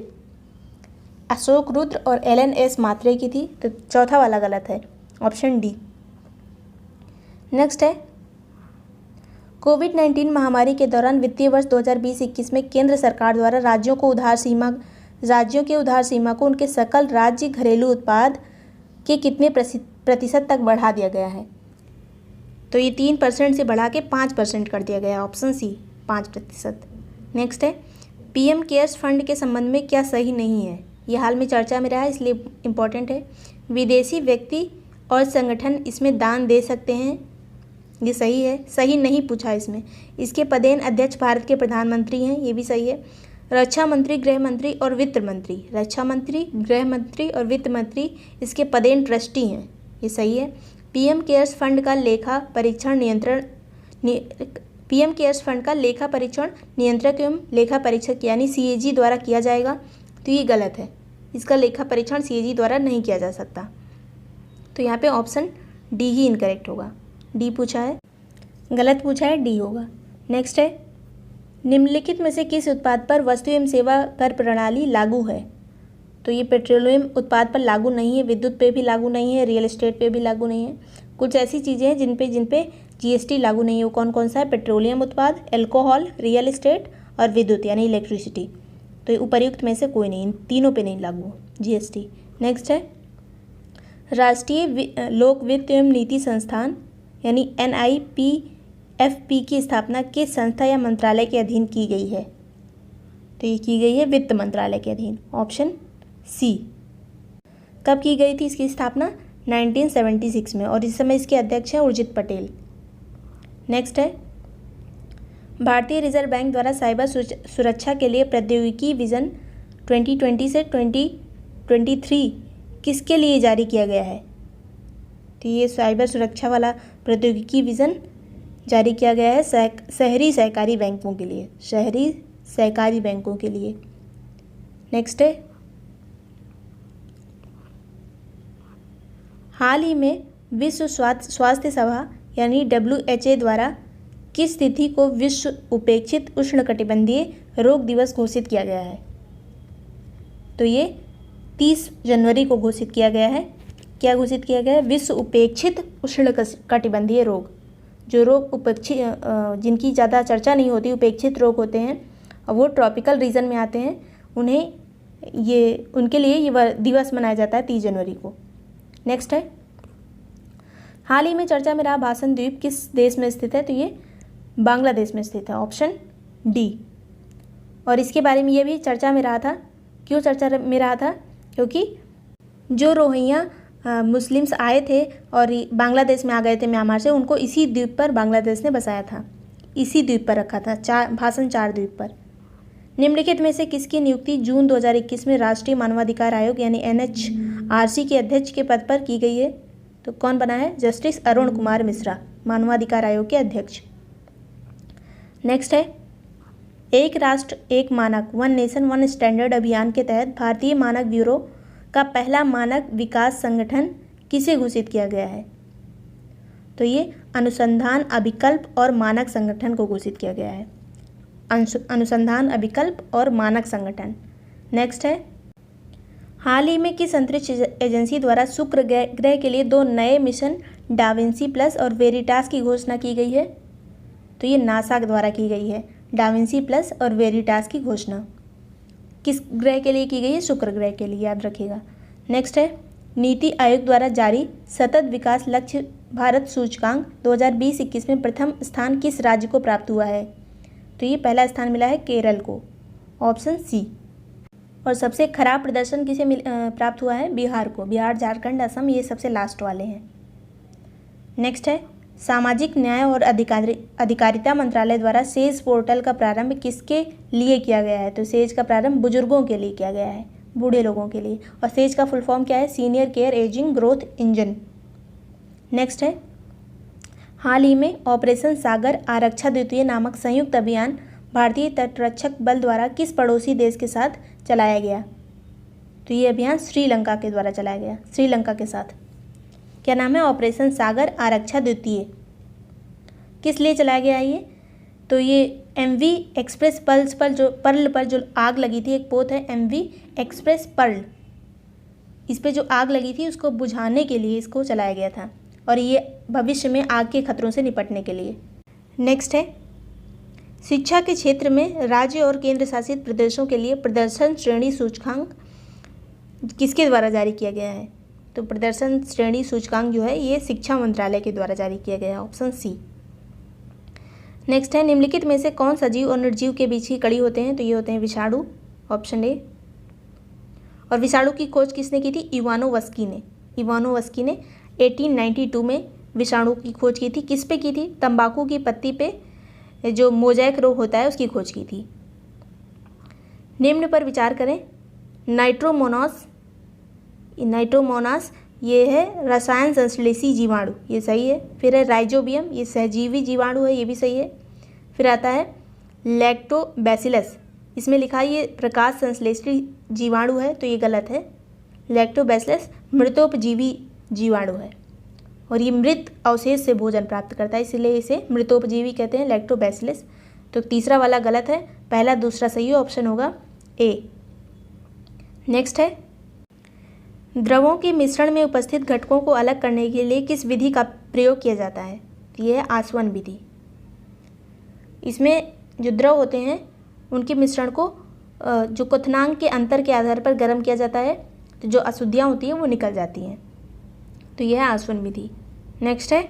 अशोक रुद्र और LNS मात्रे की थी, तो चौथा वाला गलत है, ऑप्शन डी। नेक्स्ट है कोविड-19 महामारी के दौरान वित्तीय वर्ष 2020-21 में केंद्र सरकार द्वारा राज्यों के उधार सीमा को उनके सकल राज्य घरेलू उत्पाद के कितने प्रतिशत तक बढ़ा दिया गया है? तो ये 3% से बढ़ा के 5% कर दिया गया है, ऑप्शन सी 5%। नेक्स्ट है PM केयर्स फंड के संबंध में क्या सही नहीं है? ये हाल में चर्चा में रहा है इसलिए इम्पोर्टेंट है। विदेशी व्यक्ति और संगठन इसमें दान दे सकते हैं, ये सही है। सही नहीं पूछा इसमें। इसके पदेन अध्यक्ष भारत के प्रधानमंत्री हैं, ये भी सही है। रक्षा मंत्री, गृह मंत्री और वित्त मंत्री, रक्षा मंत्री, गृह मंत्री और वित्त मंत्री इसके पदेन ट्रस्टी हैं, ये सही है। PM केयर्स फंड का लेखा परीक्षण नियंत्रक एवं लेखा परीक्षक यानी CAG द्वारा किया जाएगा, तो ये गलत है। इसका लेखा परीक्षण CAG द्वारा नहीं किया जा सकता, तो यहाँ पे ऑप्शन डी ही इनकरेक्ट होगा। डी पूछा है, गलत पूछा है, डी होगा। नेक्स्ट है निम्नलिखित में से किस उत्पाद पर वस्तु एवं सेवा कर प्रणाली लागू है? तो ये पेट्रोलियम उत्पाद पर लागू नहीं है, विद्युत पे भी लागू नहीं है, रियल एस्टेट पे भी लागू नहीं है। कुछ ऐसी चीज़ें हैं जिन पे GST लागू नहीं है। वो कौन कौन सा है? पेट्रोलियम उत्पाद, अल्कोहल, रियल एस्टेट और विद्युत यानी इलेक्ट्रिसिटी। तो ये उपर्युक्त में से कोई नहीं, इन तीनों पे नहीं लागू GST। नेक्स्ट है राष्ट्रीय लोक वित्त एवं नीति संस्थान यानी NIPFP की स्थापना किस संस्था या मंत्रालय के अधीन की गई है? तो ये की गई है वित्त मंत्रालय के अधीन, ऑप्शन सी। कब की गई थी इसकी स्थापना? 1976 में, और इस समय इसके अध्यक्ष हैं उर्जित पटेल। नेक्स्ट है, भारतीय रिजर्व बैंक द्वारा साइबर सुरक्षा के लिए प्रौद्योगिकी विजन 2020 से 2023 किसके लिए जारी किया गया है? तो ये साइबर सुरक्षा वाला प्रौद्योगिकी विजन जारी किया गया है शहरी सहकारी बैंकों के लिए, शहरी सहकारी बैंकों के लिए। नेक्स्ट है, हाल ही में विश्व स्वास्थ्य सभा यानी WHO द्वारा किस तिथि को विश्व उपेक्षित उष्णकटिबंधीय रोग दिवस घोषित किया गया है? तो ये 30 जनवरी को घोषित किया गया है। क्या घोषित किया गया है? विश्व उपेक्षित उष्णकटिबंधीय रोग। जो रोग उपेक्षित जिनकी ज़्यादा चर्चा नहीं होती, उपेक्षित रोग होते हैं और वो ट्रॉपिकल रीजन में आते हैं, उनके लिए ये दिवस मनाया जाता है 30 जनवरी को। नेक्स्ट है, हाल ही में चर्चा में रहा भाषण द्वीप किस देश में स्थित है? तो ये बांग्लादेश में स्थित है, ऑप्शन डी। और इसके बारे में ये भी चर्चा में रहा था। क्यों चर्चा में रहा था? क्योंकि जो रोहिंग्या मुस्लिम्स आए थे और बांग्लादेश में आ गए थे म्यांमार से, उनको इसी द्वीप पर बांग्लादेश ने बसाया था, इसी द्वीप पर रखा था। भाषण 4 द्वीप पर। निम्नलिखित में से किसकी नियुक्ति जून 2021 में राष्ट्रीय मानवाधिकार आयोग यानी NHRC के अध्यक्ष के पद पर की गई है? तो कौन बना है? जस्टिस अरुण कुमार मिश्रा, मानवाधिकार आयोग के अध्यक्ष। नेक्स्ट है, एक राष्ट्र एक मानक, वन नेशन वन स्टैंडर्ड अभियान के तहत भारतीय मानक ब्यूरो का पहला मानक विकास संगठन किसे घोषित किया गया है? तो ये अनुसंधान अभिकल्प और मानक संगठन को घोषित किया गया है। अनुसंधान अभिकल्प और मानक संगठन। नेक्स्ट है, हाल ही में किस अंतरिक्ष एजेंसी द्वारा शुक्र ग्रह के लिए 2 नए मिशन डाविंसी प्लस और वेरिटास की घोषणा की गई है? तो ये नासा द्वारा की गई है। डाविंसी प्लस और वेरिटास की घोषणा किस ग्रह के लिए की गई है? शुक्र ग्रह के लिए, याद रखिएगा। नेक्स्ट है, नीति आयोग द्वारा जारी सतत विकास लक्ष्य भारत सूचकांक 2020-21 में प्रथम स्थान किस राज्य को प्राप्त हुआ है? तो ये पहला स्थान मिला है केरल को, ऑप्शन सी। और सबसे खराब प्रदर्शन किसे प्राप्त हुआ है? बिहार को। बिहार, झारखंड, असम ये सबसे लास्ट वाले हैं। नेक्स्ट है, सामाजिक न्याय और अधिकारिता मंत्रालय द्वारा सेज पोर्टल का प्रारंभ किसके लिए किया गया है? तो सेज का प्रारंभ बुजुर्गों के लिए किया गया है, बूढ़े लोगों के लिए। और सेज का फुल फॉर्म क्या है? Senior care ageing growth engine. Next है, हाल ही में ऑपरेशन सागर आरक्षा द्वितीय नामक संयुक्त अभियान भारतीय तटरक्षक बल द्वारा किस पड़ोसी देश के साथ चलाया गया? तो ये अभियान श्रीलंका के द्वारा चलाया गया, श्रीलंका के साथ। क्या नाम है? ऑपरेशन सागर आरक्षा द्वितीय। किस लिए चलाया गया ये? तो ये MV एक्सप्रेस पर्ल पर जो आग लगी थी, एक पोत है MV एक्सप्रेस पर्ल, इस पे जो आग लगी थी उसको बुझाने के लिए इसको चलाया गया था, और ये भविष्य में आग के खतरों से निपटने के लिए। नेक्स्ट है, शिक्षा के क्षेत्र में राज्य और केंद्र शासित प्रदेशों के लिए प्रदर्शन श्रेणी सूचकांक किसके द्वारा जारी किया गया है? तो प्रदर्शन श्रेणी सूचकांक जो है ये शिक्षा मंत्रालय के द्वारा जारी किया गया है, ऑप्शन सी। नेक्स्ट है, निम्नलिखित में से कौन सजीव और निर्जीव के बीच ही कड़ी होते हैं? तो ये होते हैं विषाणु, ऑप्शन ए। और विषाणु की खोज किसने की थी? इवानोवस्की ने। इवानोवस्की ने 1892 में विषाणु की खोज की थी। किस पे की थी? तंबाकू की पत्ती पे जो मोजैक रोग होता है उसकी खोज की थी। निम्न पर विचार करें। नाइट्रोमोनास ये है रसायन संश्लेषी जीवाणु, ये सही है। फिर है राइजोबियम, ये सहजीवी जीवाणु है, ये भी सही है। फिर आता है लैक्टोबैसिलस, इसमें लिखा है ये प्रकाश संश्लेषी जीवाणु है, तो ये गलत है। लैक्टोबैसिलस मृतोपजीवी जीवाणु है और ये मृत अवशेष से भोजन प्राप्त करता है, इसलिए इसे मृतोपजीवी कहते हैं, लैक्टोबैसिलस। तो तीसरा वाला गलत है, पहला दूसरा सही है, ऑप्शन होगा ए। नेक्स्ट है, द्रवों के मिश्रण में उपस्थित घटकों को अलग करने के लिए किस विधि का प्रयोग किया जाता है? तो ये है आसवन विधि। इसमें जो द्रव होते हैं उनके मिश्रण को जो क्वथनांक के अंतर के आधार पर गर्म किया जाता है, तो जो अशुद्धियाँ होती हैं वो निकल जाती हैं, तो यह है आसवन विधि। नेक्स्ट है,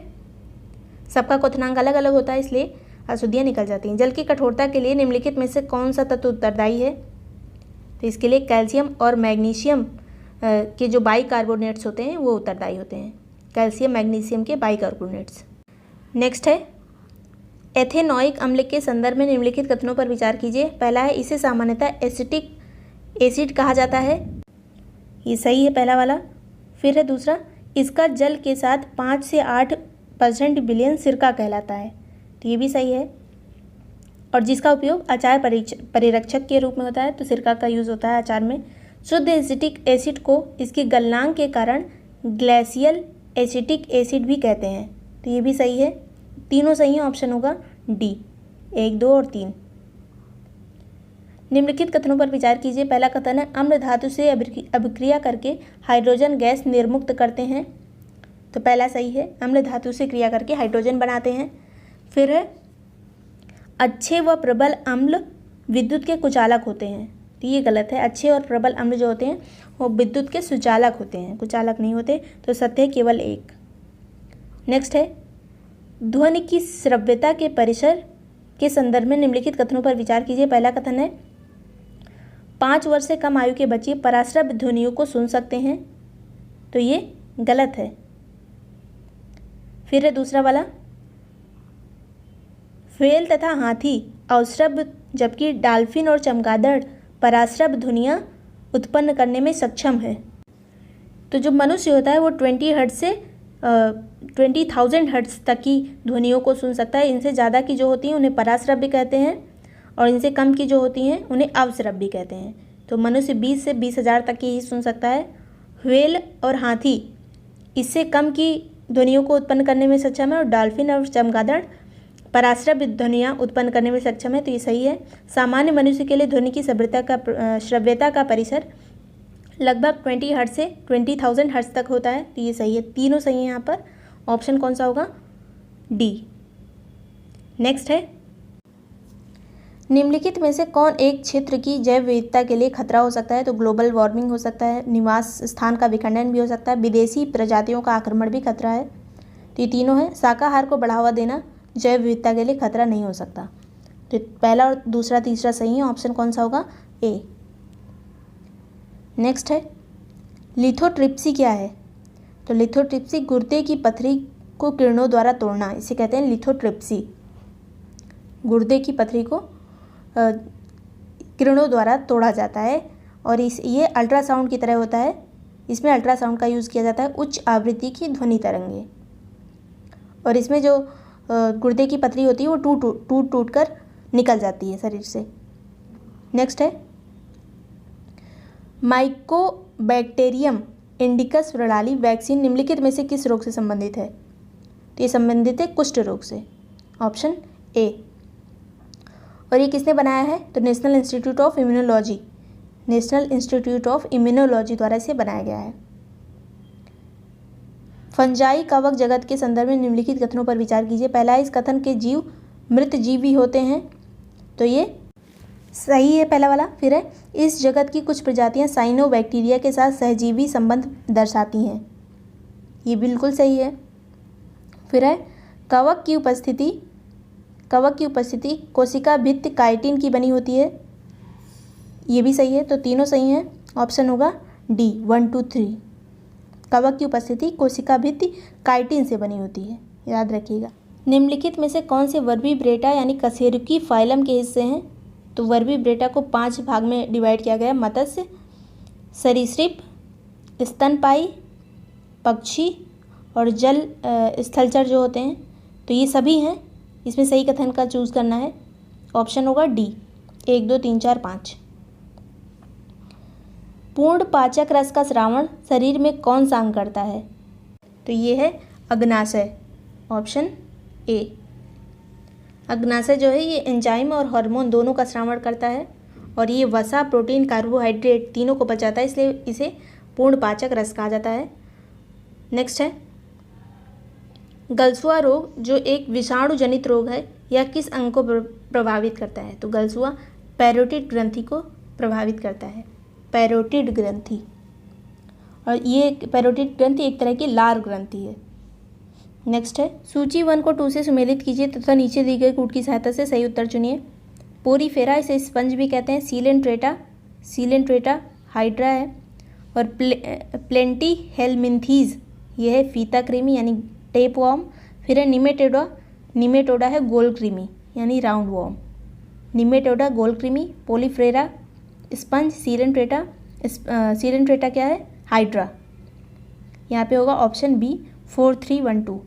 सबका क्वथनांक अलग अलग होता है, इसलिए अशुद्धियाँ निकल जाती हैं। जल की कठोरता के लिए निम्नलिखित में से कौन सा तत्व उत्तरदायी है? तो इसके लिए कैल्शियम और मैग्नीशियम के जो बाइकार्बोनेट्स होते हैं वो उत्तरदायी होते हैं, कैल्शियम मैग्नीशियम के बाइकार्बोनेट्स। नेक्स्ट है एथेनॉइक अम्ल के संदर्भ में निम्नलिखित कथनों पर विचार कीजिए। पहला है इसे सामान्यतः एसिटिक एसिड कहा जाता है, ये सही है पहला वाला। फिर है दूसरा, इसका जल के साथ 5 से 8% विलयन सिरका कहलाता है, तो ये भी सही है। और जिसका उपयोग अचार परिरक्षक के रूप में होता है, तो सिरका का यूज़ होता है अचार में। शुद्ध एसिटिक एसिड को इसके गलनांक के कारण ग्लेशियल एसिटिक एसिड भी कहते हैं, तो ये भी सही है। तीनों सही है, ऑप्शन होगा डी, 1, 2 और 3। निम्नलिखित कथनों पर विचार कीजिए। पहला कथन है अम्ल धातु से अभिक्रिया करके हाइड्रोजन गैस निर्मुक्त करते हैं, तो पहला सही है, अम्ल धातु से क्रिया करके हाइड्रोजन बनाते हैं। फिर है अच्छे व प्रबल अम्ल विद्युत के कुचालक होते हैं, तो ये गलत है। अच्छे और प्रबल अम्ल जो होते हैं वो विद्युत के सुचालक होते हैं, कुचालक नहीं होते, तो सत्य केवल 1। नेक्स्ट है ध्वनि की श्रव्यता के परिसर के संदर्भ में निम्नलिखित कथनों पर विचार कीजिए। पहला कथन है 5 वर्ष से कम आयु के बच्चे पराश्रव्य ध्वनियों को सुन सकते हैं, तो ये गलत है। फिर है दूसरा वाला, व्हेल तथा हाथी अवश्रव्य जबकि डॉल्फिन और चमगादड़ पराश्रव्य ध्वनियाँ उत्पन्न करने में सक्षम है। तो जो मनुष्य होता है वो 20 हर्ट्ज से 20,000 हर्ट्ज तक की ध्वनियों को सुन सकता है। इनसे ज़्यादा की जो होती हैं उन्हें पराश्रव्य कहते हैं, और इनसे कम की जो होती हैं उन्हें अवश्रव्य कहते हैं। तो मनुष्य 20 से 20,000 तक की ही सुन सकता है। व्हेल और हाथी इससे कम की ध्वनियों को उत्पन्न करने में सक्षम है, और डॉल्फिन और चमगादड़ पराश्रव्य ध्वनियाँ उत्पन्न करने में सक्षम है, तो ये सही है। सामान्य मनुष्य के लिए ध्वनि की श्रव्यता का परिसर लगभग 20 हर्ट्ज से 20,000 हर्ट्ज तक होता है, तो ये सही है। तीनों सही है यहाँ पर। ऑप्शन कौन सा होगा? डी। नेक्स्ट है निम्नलिखित में से कौन एक क्षेत्र की जैव विविधता के लिए खतरा हो सकता है? तो ग्लोबल वार्मिंग हो सकता है, निवास स्थान का विखंडन भी हो सकता है, विदेशी प्रजातियों का आक्रमण भी खतरा है, तो ये तीनों है। शाकाहार को बढ़ावा देना जैव विविधता के लिए खतरा नहीं हो सकता, तो पहला और दूसरा तीसरा सही है। ऑप्शन कौन सा होगा? ए। नेक्स्ट है लिथोट्रिप्सी क्या है? तो लिथोट्रिप्सी गुर्दे की पथरी को किरणों द्वारा तोड़ना, इसे कहते हैं लिथोट्रिप्सी। गुर्दे की पथरी को किरणों द्वारा तोड़ा जाता है, और ये अल्ट्रासाउंड की तरह होता है। इसमें अल्ट्रासाउंड का यूज़ किया जाता है, उच्च आवृत्ति की ध्वनि तरंगे, और इसमें जो गुर्दे की पथरी होती है वो टूट कर निकल जाती है शरीर से। नेक्स्ट है माइकोबैक्टीरियम इंडिकस प्रणाली वैक्सीन निम्नलिखित में से किस रोग से संबंधित है? तो ये संबंधित है कुष्ठ रोग से, ऑप्शन ए। और ये किसने बनाया है? तो national institute of immunology, national institute of immunology द्वारा इसे बनाया गया है। फंजाई कवक जगत के संदर्भ में निम्नलिखित कथनों पर विचार कीजिए। पहला है इस कथन के जीव मृत जीवी होते हैं, तो ये सही है पहला वाला। फिर है इस जगत की कुछ प्रजातियां साइनोबैक्टीरिया के साथ सहजीवी संबंध दर्शाती हैं, ये बिल्कुल सही है। फिर है कवक की उपस्थिति कोशिका भित्ति काइटिन की बनी होती है, ये भी सही है। तो तीनों सही हैं, ऑप्शन होगा डी 1, 2, 3। कवक की उपस्थिति कोशिका भित्ति काइटिन से बनी होती है, याद रखिएगा। निम्नलिखित में से कौन से वर्बिब्रेटा यानी कशेरुकी फाइलम के हिस्से हैं? तो वर्बिब्रेटा को 5 भाग में डिवाइड किया गया है, मत्स्य, सरीसृप, स्तनपायी, पक्षी और जल स्थलचर जो होते हैं, तो ये सभी हैं। इसमें सही कथन का चूज़ करना है, ऑप्शन होगा डी 1, 2, 3, 4, 5। पूर्ण पाचक रस का स्रावण शरीर में कौन सा अंग करता है? तो ये है अग्नाशय, ऑप्शन ए। अग्नाशय जो है ये एंजाइम और हार्मोन दोनों का स्रावण करता है, और ये वसा, प्रोटीन, कार्बोहाइड्रेट तीनों को पचाता है, इसलिए इसे पूर्ण पाचक रस कहा जाता है। नेक्स्ट है गलसुआ रोग जो एक विषाणु जनित रोग है, यह किस अंग को प्रभावित करता है? तो गलसुआ पैरोटिड ग्रंथि को प्रभावित करता है, पैरोटिड ग्रंथि, और ये पैरोटिड ग्रंथि एक तरह की लार ग्रंथि है। नेक्स्ट है सूची 1 को 2 से सुमेलित कीजिए तथा नीचे दी गई कूट की सहायता से सही उत्तर चुनिए। पोरीफेरा, इसे स्पंज भी कहते हैं। सीलेंट्रेटा हाइड्रा है। और प्लेंटी हेलमिंथीज ये है फीता कृमि यानी टेप वॉर्म। फिर है निमेटोडा है गोल कृमि यानी राउंड वॉर्म। निमेटोडा गोल कृमि। पोलीफ्रेरा स्पंज। सीलेंट्रेटा क्या है? हाइड्रा। यहाँ पे होगा ऑप्शन बी 4312।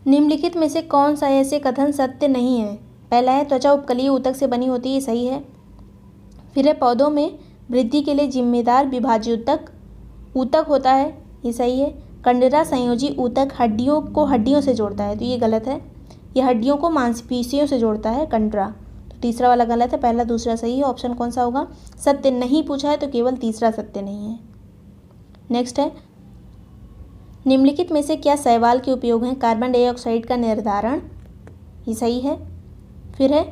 निम्नलिखित में से कौन सा ऐसे कथन सत्य नहीं है? पहला है त्वचा उपकलीय ऊतक से बनी होती है, ये सही है। फिर है पौधों में वृद्धि के लिए जिम्मेदार विभाज्य ऊतक होता है, ये सही है। कंडरा संयोजी ऊतक हड्डियों को हड्डियों से जोड़ता है, तो ये गलत है। यह हड्डियों को मांसपेशियों से जोड़ता है कंडरा, तो तीसरा वाला गलत है। पहला दूसरा सही है। ऑप्शन कौन सा होगा? सत्य नहीं पूछा है तो केवल तीसरा सत्य नहीं है। नेक्स्ट है निम्नलिखित में से क्या शैवाल के उपयोग हैं? कार्बन डाइऑक्साइड का निर्धारण, ये सही है। फिर है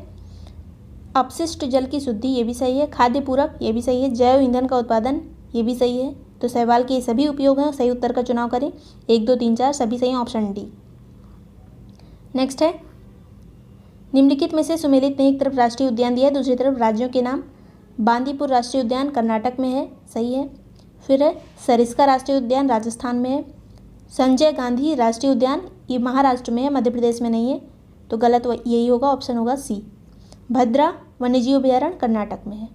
अपशिष्ट जल की शुद्धि, ये भी सही है। खाद्य पूरक, ये भी सही है। जैव ईंधन का उत्पादन, ये भी सही है। तो शैवाल के ये सभी उपयोग हैं। सही उत्तर का चुनाव करें। 1 2 3 4 सभी सही हैं, ऑप्शन डी। नेक्स्ट है निम्नलिखित में से सुमेलित में एक तरफ राष्ट्रीय उद्यान दिया है, दूसरी तरफ राज्यों के नाम। बांदीपुर राष्ट्रीय उद्यान कर्नाटक में है, सही है। फिर है सरिस्का राष्ट्रीय उद्यान राजस्थान में है। संजय गांधी राष्ट्रीय उद्यान ये महाराष्ट्र में है, मध्य प्रदेश में नहीं है, तो गलत यही होगा, ऑप्शन होगा सी। भद्रा वन्यजीव अभयारण्य कर्नाटक में है।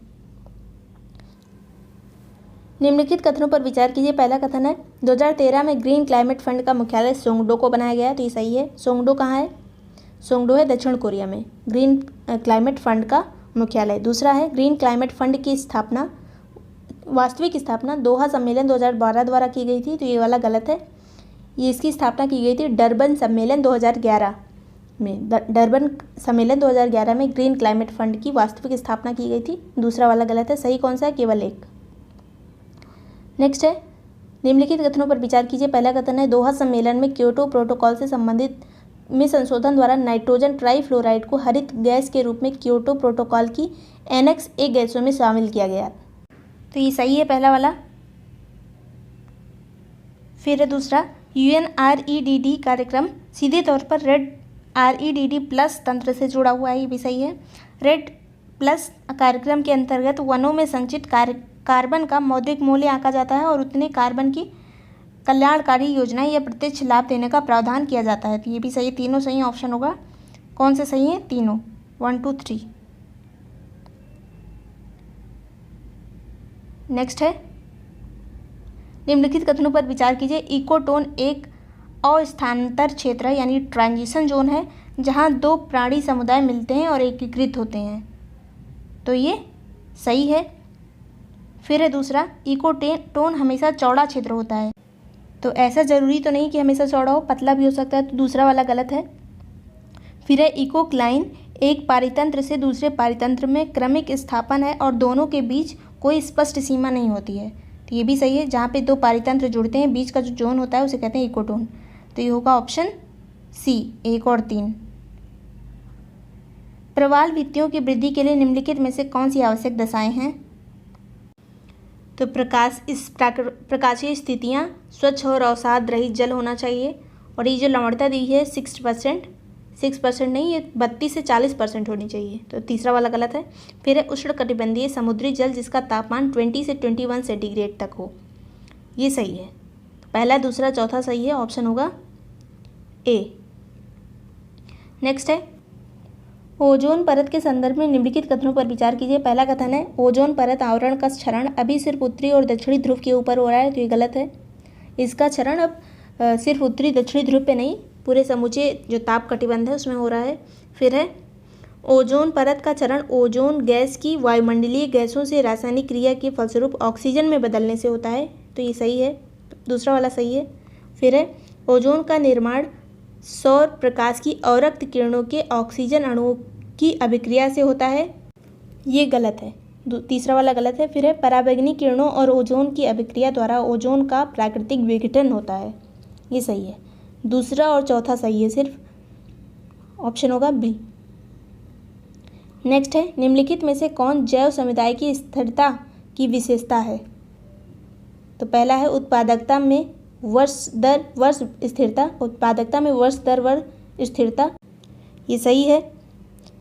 निम्नलिखित कथनों पर विचार कीजिए। पहला कथन है 2013 में ग्रीन क्लाइमेट फंड का मुख्यालय सोंगडो को बनाया गया है, तो ये सही है। सोंगडो कहाँ है? सोंगडो है दक्षिण कोरिया में, ग्रीन क्लाइमेट फंड का मुख्यालय। दूसरा है ग्रीन क्लाइमेट फंड की स्थापना, वास्तविक स्थापना दोहा सम्मेलन 2012 द्वारा की गई थी, तो ये वाला गलत है। ये इसकी स्थापना की गई थी डरबन सम्मेलन 2011 में। डरबन सम्मेलन 2011 में ग्रीन क्लाइमेट फंड की वास्तविक स्थापना की गई थी। दूसरा वाला गलत है। सही कौन सा है? केवल एक। नेक्स्ट है निम्नलिखित कथनों पर विचार कीजिए। पहला कथन है दोहा सम्मेलन में क्योटो प्रोटोकॉल से संबंधित में संशोधन द्वारा नाइट्रोजन ट्राइफ्लोराइड को हरित गैस के रूप में क्योटो प्रोटोकॉल की एनेक्स ए गैसों में शामिल किया गया, तो ये सही है पहला वाला। फिर है दूसरा UNREDD कार्यक्रम सीधे तौर पर रेड REDD प्लस तंत्र से जुड़ा हुआ है, ये भी सही है। रेड प्लस कार्यक्रम के अंतर्गत वनों में संचित कार्बन का मौद्रिक मूल्य आंका जाता है और उतने कार्बन की कल्याणकारी योजनाएं या प्रत्यक्ष लाभ देने का प्रावधान किया जाता है, तो ये भी सही है। तीनों सही ऑप्शन होगा। कौन से सही है? तीनों, 1 2 3। नेक्स्ट है निम्नलिखित कथनों पर विचार कीजिए। इकोटोन एक अस्थानांतर क्षेत्र है यानी ट्रांजिशन जोन है, जहां दो प्राणी समुदाय मिलते हैं और एकीकृत होते हैं, तो ये सही है। फिर है दूसरा इकोटोन हमेशा चौड़ा क्षेत्र होता है, तो ऐसा ज़रूरी तो नहीं कि हमेशा चौड़ा हो, पतला भी हो सकता है, तो दूसरा वाला गलत है। फिर है इकोक्लाइन एक पारितंत्र से दूसरे पारितंत्र में क्रमिक स्थापन है और दोनों के बीच कोई स्पष्ट सीमा नहीं होती है, तो ये भी सही है। जहाँ पे दो पारितंत्र जुड़ते हैं बीच का जो जोन होता है उसे कहते हैं इकोटोन, तो ये होगा ऑप्शन सी 1 और 3। प्रवाल भित्तियों की वृद्धि के लिए निम्नलिखित में से कौन सी आवश्यक दशाएं हैं? तो प्रकाशीय स्थितियाँ, स्वच्छ और अवसाद रहित जल होना चाहिए, और ये जो लवणता दी है 6% नहीं, ये 32 से 40% होनी चाहिए, तो तीसरा वाला गलत है। फिर है उष्णकटिबंधीय समुद्री जल जिसका तापमान 20 से 21 सेंटीग्रेड तक हो, ये सही है। पहला दूसरा चौथा सही है, ऑप्शन होगा ए। नेक्स्ट है ओजोन परत के संदर्भ में निम्नलिखित कथनों पर विचार कीजिए। पहला कथन है ओजोन परत आवरण का क्षरण अभी सिर्फ उत्तरी और दक्षिणी ध्रुव के ऊपर हो रहा है, तो ये गलत है। इसका क्षरण अब सिर्फ उत्तरी दक्षिणी ध्रुव पे नहीं, पूरे समूचे जो ताप कटिबंध है उसमें हो रहा है। फिर है ओजोन परत का क्षरण ओजोन गैस की वायुमंडलीय गैसों से रासायनिक क्रिया के फलस्वरूप ऑक्सीजन में बदलने से होता है, तो ये सही है, दूसरा वाला सही है। फिर है ओजोन का निर्माण सौर प्रकाश की अवरक्त किरणों के ऑक्सीजन अणुओं की अभिक्रिया से होता है, ये गलत है, तीसरा वाला गलत है। फिर है पराबैंगनी किरणों और ओजोन की अभिक्रिया द्वारा ओजोन का प्राकृतिक विघटन होता है, ये सही है। दूसरा और चौथा सही है सिर्फ, ऑप्शन होगा बी। नेक्स्ट है निम्नलिखित में से कौन जैव समुदाय की स्थिरता की विशेषता है? तो पहला है उत्पादकता में वर्ष दर वर्ष स्थिरता, उत्पादकता में वर्ष दर वर्ष स्थिरता, ये सही है।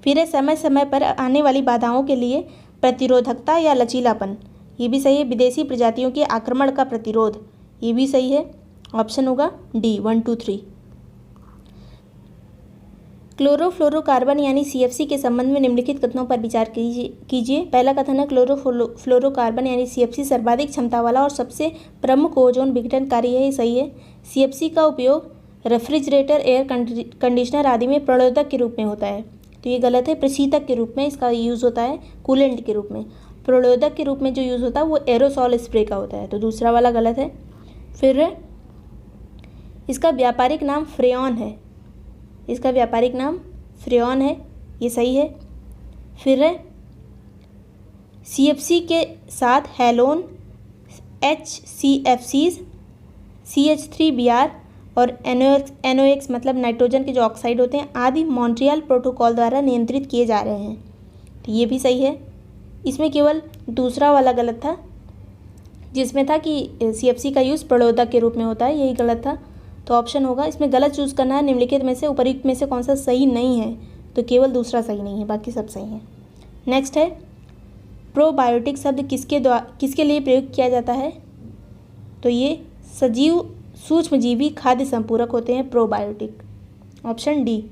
फिर है समय समय पर आने वाली बाधाओं के लिए प्रतिरोधकता या लचीलापन, ये भी सही है। विदेशी प्रजातियों के आक्रमण का प्रतिरोध, ये भी सही है। ऑप्शन होगा डी 1, 2, 3। क्लोरोफ्लोरोकार्बन यानी CFC के संबंध में निम्नलिखित कथनों पर विचार कीजिए। पहला कथन है क्लोरोफ्लोरोकार्बन यानी CFC सर्वाधिक क्षमता वाला और सबसे प्रमुख ओजोन विघटनकारी है, ये सही है। CFC का उपयोग रेफ्रिजरेटर, एयर कंडीशनर आदि में प्रणोदक के रूप में होता है, तो ये गलत है। प्रशीतक के रूप में इसका यूज़ होता है, कूलेंट के रूप में। प्रणोदक के रूप में जो यूज़ होता है वो एरोसॉल स्प्रे का होता है, तो दूसरा वाला गलत है। फिर इसका व्यापारिक नाम फ्रेऑन है, इसका व्यापारिक नाम फ्रेऑन है, ये सही है। फिर CFC के साथ हैलोन, HCFCs, CH3Br और NOx मतलब नाइट्रोजन के जो ऑक्साइड होते हैं आदि मॉन्ट्रियल प्रोटोकॉल द्वारा नियंत्रित किए जा रहे हैं, तो ये भी सही है। इसमें केवल दूसरा वाला गलत था, जिसमें था कि CFC का यूज़ प्रणोदक के रूप में होता है, यही गलत था। तो ऑप्शन होगा, इसमें गलत चूज़ करना है। निम्नलिखित में से उपयुक्त में से कौन सा सही नहीं है, तो केवल दूसरा सही नहीं है, बाकी सब सही है। नेक्स्ट है प्रोबायोटिक शब्द किसके लिए प्रयोग किया जाता है, तो ये सजीव सूक्ष्मजीवी खाद्य संपूरक होते हैं प्रोबायोटिक, ऑप्शन डी।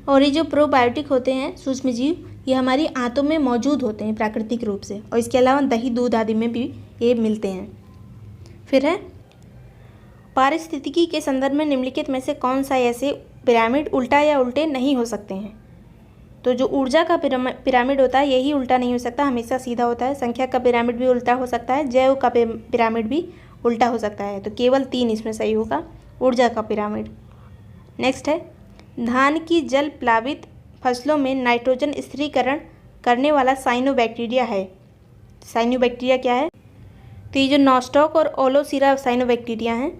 और ये जो प्रोबायोटिक होते हैं सूक्ष्मजीव, ये हमारी आंतों में मौजूद होते हैं प्राकृतिक रूप से, और इसके अलावा दही दूध आदि में भी ये मिलते हैं। फिर है पारिस्थितिकी के संदर्भ में निम्नलिखित में से कौन सा ऐसे पिरामिड उल्टा या उल्टे नहीं हो सकते हैं, तो जो ऊर्जा का पिरामिड होता है यही उल्टा नहीं हो सकता, हमेशा सीधा होता है। संख्या का पिरामिड भी उल्टा हो सकता है, जैव का पिरामिड भी उल्टा हो सकता है, तो केवल 3 इसमें सही होगा, ऊर्जा का पिरामिड। नेक्स्ट है धान की जल प्लावित फसलों में नाइट्रोजन स्थिरीकरण करने वाला साइनोबैक्टीरिया है। साइनोबैक्टीरिया क्या है, तो ये जो नॉस्टॉक और ओलोसीरा साइनोबैक्टीरिया हैं,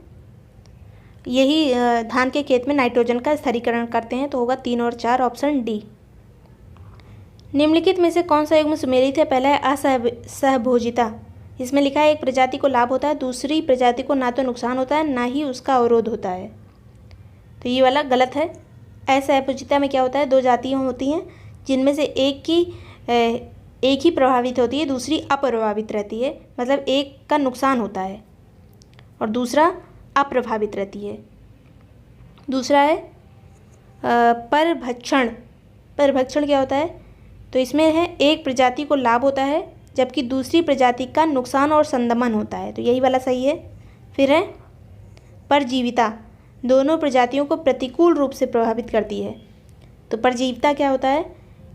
यही धान के खेत में नाइट्रोजन का स्थिरीकरण करते हैं, तो होगा 3 और 4, ऑप्शन डी। निम्नलिखित में से कौन सा युग्म सुमेलित है, पहला है असहभोजिता, इसमें लिखा है एक प्रजाति को लाभ होता है, दूसरी प्रजाति को ना तो नुकसान होता है ना ही उसका अवरोध होता है, तो ये वाला गलत है। असहभोजिता में क्या होता है, 2 जातियाँ होती हैं जिनमें से एक ही प्रभावित होती है, दूसरी अप्रभावित रहती है, मतलब एक का नुकसान होता है और दूसरा अप्रभावित रहती है। दूसरा है परभक्षण। परभक्षण क्या होता है, तो इसमें है एक प्रजाति को लाभ होता है जबकि दूसरी प्रजाति का नुकसान और संदमन होता है, तो यही वाला सही है। फिर है परजीविता, दोनों प्रजातियों को प्रतिकूल रूप से प्रभावित करती है, तो परजीविता क्या होता है,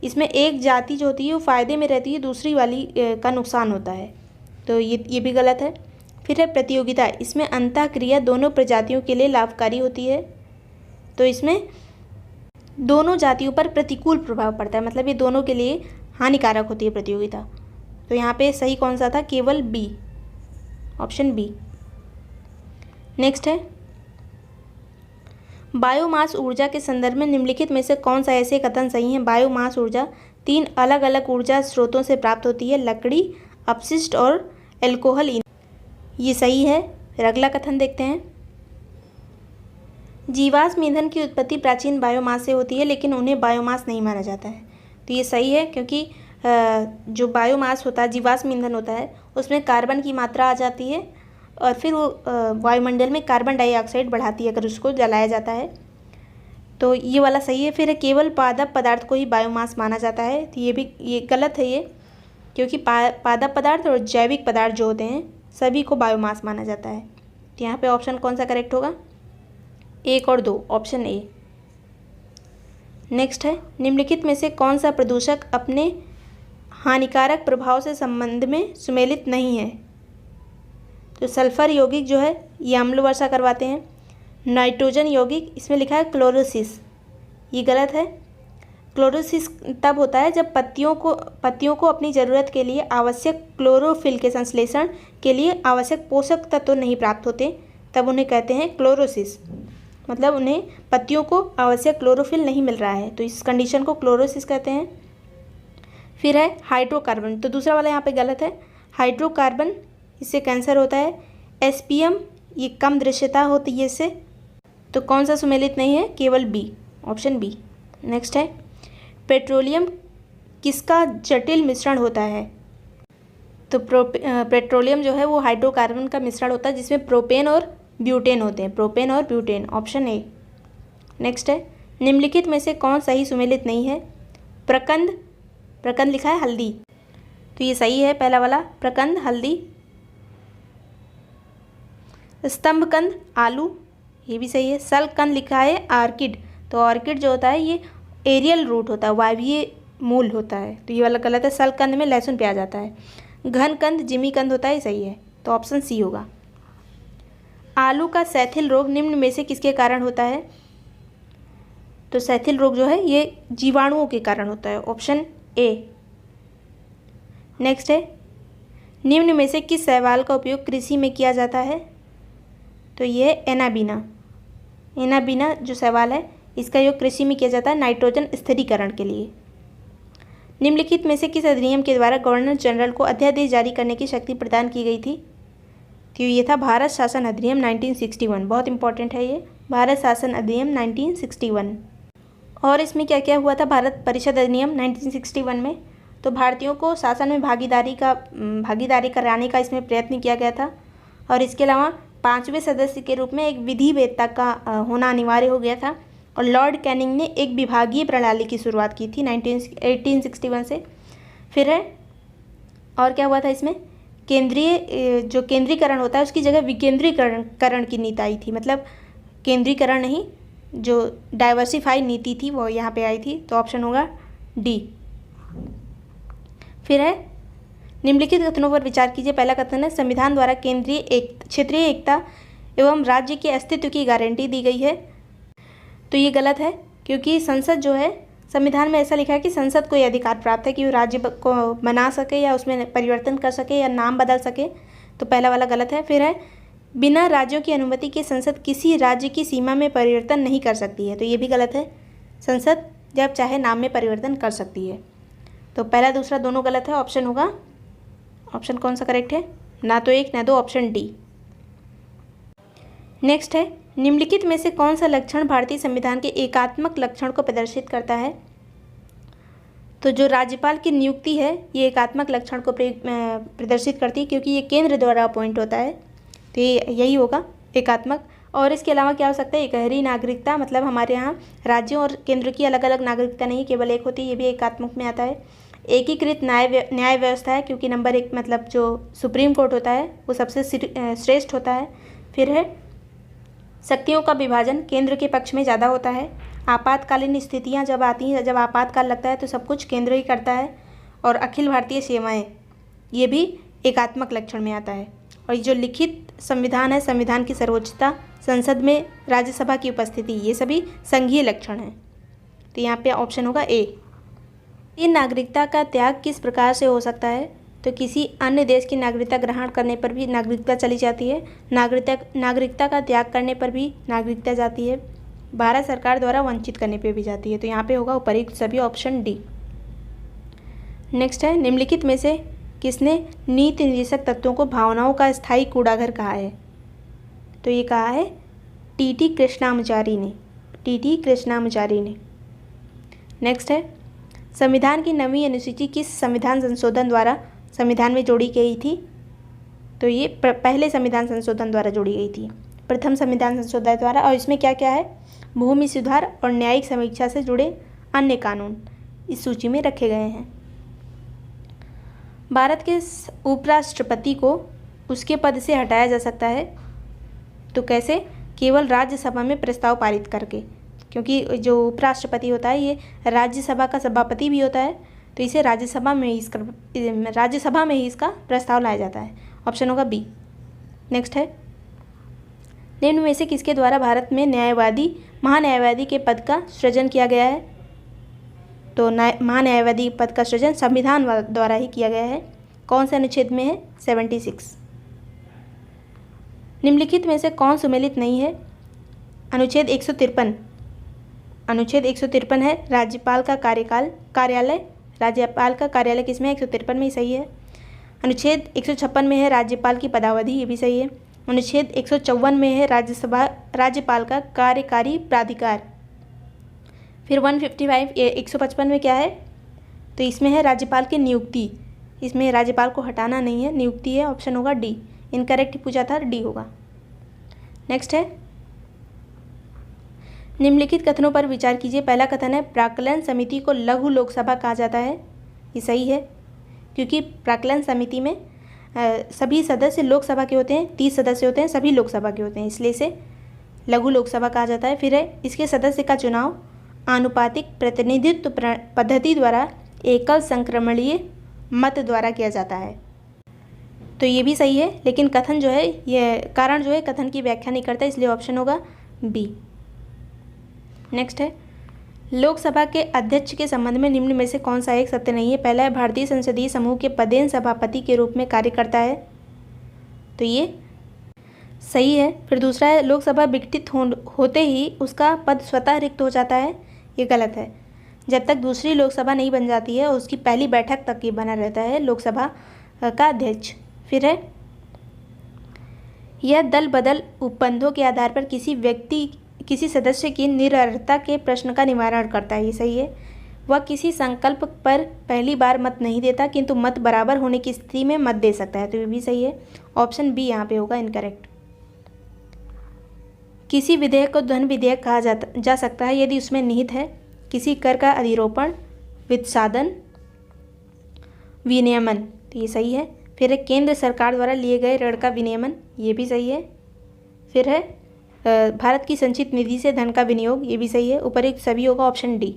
इसमें एक जाति जो होती है वो फ़ायदे में रहती है, दूसरी वाली का नुकसान होता है, तो ये भी गलत है। फिर है प्रतियोगिता, इसमें अंतःक्रिया दोनों प्रजातियों के लिए लाभकारी होती है, तो इसमें दोनों जातियों पर प्रतिकूल प्रभाव पड़ता है, मतलब ये दोनों के लिए हानिकारक होती है प्रतियोगिता, तो यहाँ पे सही कौन सा था, केवल बी, ऑप्शन बी। नेक्स्ट है बायोमास ऊर्जा के संदर्भ में निम्नलिखित में से कौन सा ऐसे कथन सही हैं। बायोमास ऊर्जा 3 अलग अलग ऊर्जा स्रोतों से प्राप्त होती है, लकड़ी, अपशिष्ट और एल्कोहल, ये सही है। फिर अगला कथन देखते हैं, जीवाश्म ईंधन की उत्पत्ति प्राचीन बायोमास से होती है लेकिन उन्हें बायोमास नहीं माना जाता है, तो ये सही है, क्योंकि जो बायोमास होता है, जीवाश्म ईंधन होता है, उसमें कार्बन की मात्रा आ जाती है और फिर वो वायुमंडल में कार्बन डाइऑक्साइड बढ़ाती है अगर उसको जलाया जाता है, तो ये वाला सही है। फिर केवल पादप पदार्थ को ही बायोमास माना जाता है, तो ये गलत है, ये क्योंकि पादप पदार्थ और जैविक पदार्थ जो होते हैं सभी को बायोमास माना जाता है, तो यहाँ पे ऑप्शन कौन सा करेक्ट होगा, 1 और 2, ऑप्शन ए। नेक्स्ट है निम्नलिखित में से कौन सा प्रदूषक अपने हानिकारक प्रभाव से संबंध में सुमेलित नहीं है, तो सल्फर यौगिक जो है ये अम्ल वर्षा करवाते हैं। नाइट्रोजन यौगिक, इसमें लिखा है क्लोरोसिस, ये गलत है। क्लोरोसिस तब होता है जब पत्तियों को अपनी ज़रूरत के लिए आवश्यक क्लोरोफिल के संश्लेषण के लिए आवश्यक पोषक तत्व नहीं प्राप्त होते, तब उन्हें कहते हैं क्लोरोसिस, मतलब उन्हें पत्तियों को आवश्यक क्लोरोफिल नहीं मिल रहा है, तो इस कंडीशन को क्लोरोसिस कहते हैं। फिर है हाइड्रोकार्बन, तो दूसरा वाला यहाँ पे गलत है। हाइड्रोकार्बन, इससे कैंसर होता है। एसपीएम ये कम दृश्यता होती है इससे। तो कौन सा सुमेलित नहीं है? केवल बी, ऑप्शन बी। नेक्स्ट है, पेट्रोलियम किसका जटिल मिश्रण होता है? तो पेट्रोलियम जो है वो हाइड्रोकार्बन का मिश्रण होता है जिसमें प्रोपेन और ब्यूटेन होते हैं, प्रोपेन और ब्यूटेन, ऑप्शन ए। नेक्स्ट है, निम्नलिखित में से कौन सही सुमेलित नहीं है? प्रकंद, प्रकंद लिखा है हल्दी, तो ये सही है पहला वाला, प्रकंद हल्दी। स्तंभकंद आलू, ये भी सही है। सलकंद लिखा है आर्किड, तो आर्किड जो होता है ये एरियल रूट होता है, वायवीय मूल होता है, तो ये वाला गलत है। सलकंद में लहसुन प्याज आता है। घनकंद जिमीकंद होता है, सही है, तो ऑप्शन सी होगा। आलू का सैथिल रोग निम्न में से किसके कारण होता है? तो सैथिल रोग जो है ये जीवाणुओं के कारण होता है, ऑप्शन ए। नेक्स्ट है, निम्न में से किस शैवाल का उपयोग कृषि में किया जाता है? तो ये एनाबीना, एनाबीना जो शैवाल है इसका उपयोग कृषि में किया जाता है नाइट्रोजन स्थिरीकरण के लिए। निम्नलिखित में से किस अधिनियम के द्वारा गवर्नर जनरल को अध्यादेश जारी करने की शक्ति प्रदान की गई थी? तो ये था भारत शासन अधिनियम 1961, बहुत इंपॉर्टेंट है ये, भारत शासन अधिनियम 1961। और इसमें क्या क्या हुआ था भारत परिषद अधिनियम 1961 में? तो भारतीयों को शासन में भागीदारी कराने का इसमें प्रयत्न किया गया था, और इसके अलावा 5वें सदस्य के रूप में एक विधि वेत्ता का होना अनिवार्य हो गया था। और लॉर्ड कैनिंग ने एक विभागीय प्रणाली की शुरुआत की थी 1861 से। फिर है, और क्या हुआ था इसमें? जो केंद्रीकरण होता है उसकी जगह विकेंद्रीकरण की नीति आई थी, मतलब केंद्रीकरण नहीं, जो डाइवर्सिफाई नीति थी वो यहाँ पे आई थी, तो ऑप्शन होगा डी। फिर है, निम्नलिखित कथनों पर विचार कीजिए। पहला कथन है, संविधान द्वारा क्षेत्रीय एकता एवं राज्य के अस्तित्व की गारंटी दी गई है। तो ये गलत है, क्योंकि संसद जो है, संविधान में ऐसा लिखा है कि संसद को ये अधिकार प्राप्त है कि वो राज्य को बना सके या उसमें परिवर्तन कर सके या नाम बदल सके, तो पहला वाला गलत है। फिर है, बिना राज्यों की अनुमति के संसद किसी राज्य की सीमा में परिवर्तन नहीं कर सकती है, तो ये भी गलत है, संसद जब चाहे नाम में परिवर्तन कर सकती है। तो पहला दूसरा दोनों गलत है, ऑप्शन होगा, ऑप्शन कौन सा करेक्ट है? ना तो एक ना दो, ऑप्शन डी। नेक्स्ट है, निम्नलिखित में से कौन सा लक्षण भारतीय संविधान के एकात्मक लक्षण को प्रदर्शित करता है? तो जो राज्यपाल की नियुक्ति है ये एकात्मक लक्षण को प्रदर्शित करती है, क्योंकि ये केंद्र द्वारा अपॉइंट होता है, तो यही होगा एकात्मक। और इसके अलावा क्या हो सकता है? एकहरी नागरिकता, मतलब हमारे यहाँ राज्यों और केंद्र की अलग अलग नागरिकता नहीं, केवल एक होती है, ये भी एकात्मक में आता है। एकीकृत न्याय व्यवस्था है, क्योंकि नंबर 1 मतलब जो सुप्रीम कोर्ट होता है वो सबसे श्रेष्ठ होता है। फिर है, शक्तियों का विभाजन केंद्र के पक्ष में ज़्यादा होता है। आपातकालीन स्थितियाँ जब आती हैं, जब आपातकाल लगता है तो सब कुछ केंद्र ही करता है। और अखिल भारतीय सेवाएं, ये भी एकात्मक लक्षण में आता है। और जो लिखित संविधान है, संविधान की सर्वोच्चता, संसद में राज्यसभा की उपस्थिति, ये सभी संघीय लक्षण हैं, तो यहाँ पे ऑप्शन होगा ए। ये नागरिकता का त्याग किस प्रकार से हो सकता है? तो किसी अन्य देश की नागरिकता ग्रहण करने पर भी नागरिकता चली जाती है, नागरिकता का त्याग करने पर भी नागरिकता जाती है, भारत सरकार द्वारा वंचित करने पर भी जाती है, तो यहाँ पे होगा उपयुक्त सभी, ऑप्शन डी। नेक्स्ट है, निम्नलिखित में से किसने नीति निर्देशक तत्वों को भावनाओं का स्थायी कूड़ाघर कहा है? तो ये कहा है टी कृष्णामाचारी ने, टी कृष्णामाचारी ने। नेक्स्ट है, संविधान की 9वीं अनुसूची किस संविधान संशोधन द्वारा संविधान में जोड़ी गई थी? तो ये पहले संविधान संशोधन द्वारा जोड़ी गई थी, प्रथम संविधान संशोधन द्वारा। और इसमें क्या क्या है? भूमि सुधार और न्यायिक समीक्षा से जुड़े अन्य कानून इस सूची में रखे गए हैं। भारत के उपराष्ट्रपति को उसके पद से हटाया जा सकता है, तो कैसे? केवल राज्यसभा में प्रस्ताव पारित करके, क्योंकि जो उपराष्ट्रपति होता है ये राज्यसभा का सभापति भी होता है, तो इसे राज्यसभा में ही इसका प्रस्ताव लाया जाता है, ऑप्शन होगा बी। नेक्स्ट है, निम्न में से किसके द्वारा भारत में महान्यायवादी के पद का सृजन किया गया है? तो महान्यायवादी पद का सृजन संविधान द्वारा ही किया गया है। कौन से अनुच्छेद में है? 76। निम्नलिखित में से कौन सुमेलित नहीं है? अनुच्छेद 153। अनुच्छेद 153 है राज्यपाल का कार्यालय। राज्यपाल का कार्यालय किसमें? 153 में ही सही है। अनुच्छेद 156 में है राज्यपाल की पदावधि, ये भी सही है। अनुच्छेद 154 में है राज्यपाल का कार्यकारी प्राधिकार। फिर 155 में क्या है, तो इसमें है राज्यपाल की नियुक्ति। इसमें राज्यपाल को हटाना नहीं है, नियुक्ति है, ऑप्शन होगा डी। इनकरेक्ट पूछा था, डी होगा। नेक्स्ट है, निम्नलिखित कथनों पर विचार कीजिए। पहला कथन है प्राक्कलन समिति को लघु लोकसभा कहा जाता है। ये सही है, क्योंकि प्राक्कलन समिति में सभी सदस्य लोकसभा के होते हैं, 30 सदस्य होते हैं, सभी लोकसभा के होते हैं, इसलिए इसे लघु लोकसभा कहा जाता है। फिर है इसके सदस्य का चुनाव आनुपातिक प्रतिनिधित्व पद्धति द्वारा एकल संक्रमणीय मत द्वारा किया जाता है। तो ये भी सही है, लेकिन कथन जो है, ये कारण जो है कथन की व्याख्या नहीं करता, इसलिए ऑप्शन होगा बी। नेक्स्ट है, लोकसभा के अध्यक्ष के संबंध में निम्न में से कौन सा एक सत्य नहीं है। पहला है भारतीय संसदीय समूह के पदेन सभापति के रूप में कार्य करता है, तो ये सही है। फिर दूसरा है लोकसभा विघटित होते ही उसका पद स्वतः रिक्त हो जाता है, ये गलत है। जब तक दूसरी लोकसभा नहीं बन जाती है उसकी पहली बैठक तक ये बना रहता है लोकसभा का अध्यक्ष। फिर है यह दल बदल उपबंधों के आधार पर किसी सदस्य की निरर्हता के प्रश्न का निवारण करता है, ये सही है। वह किसी संकल्प पर पहली बार मत नहीं देता, किंतु मत बराबर होने की स्थिति में मत दे सकता है, तो ये भी सही है। ऑप्शन बी यहाँ पे होगा इनकरेक्ट। किसी विधेयक को धन विधेयक कहा जा सकता है यदि उसमें निहित है किसी कर का अधिरोपण, वित्साधन, विनियमन, तो ये सही है। फिर है केंद्र सरकार द्वारा लिए गए ऋण का विनियमन, ये भी सही है। फिर है भारत की संचित निधि से धन का विनियोग, ये भी सही है। उपरोक्त सभी होगा ऑप्शन डी।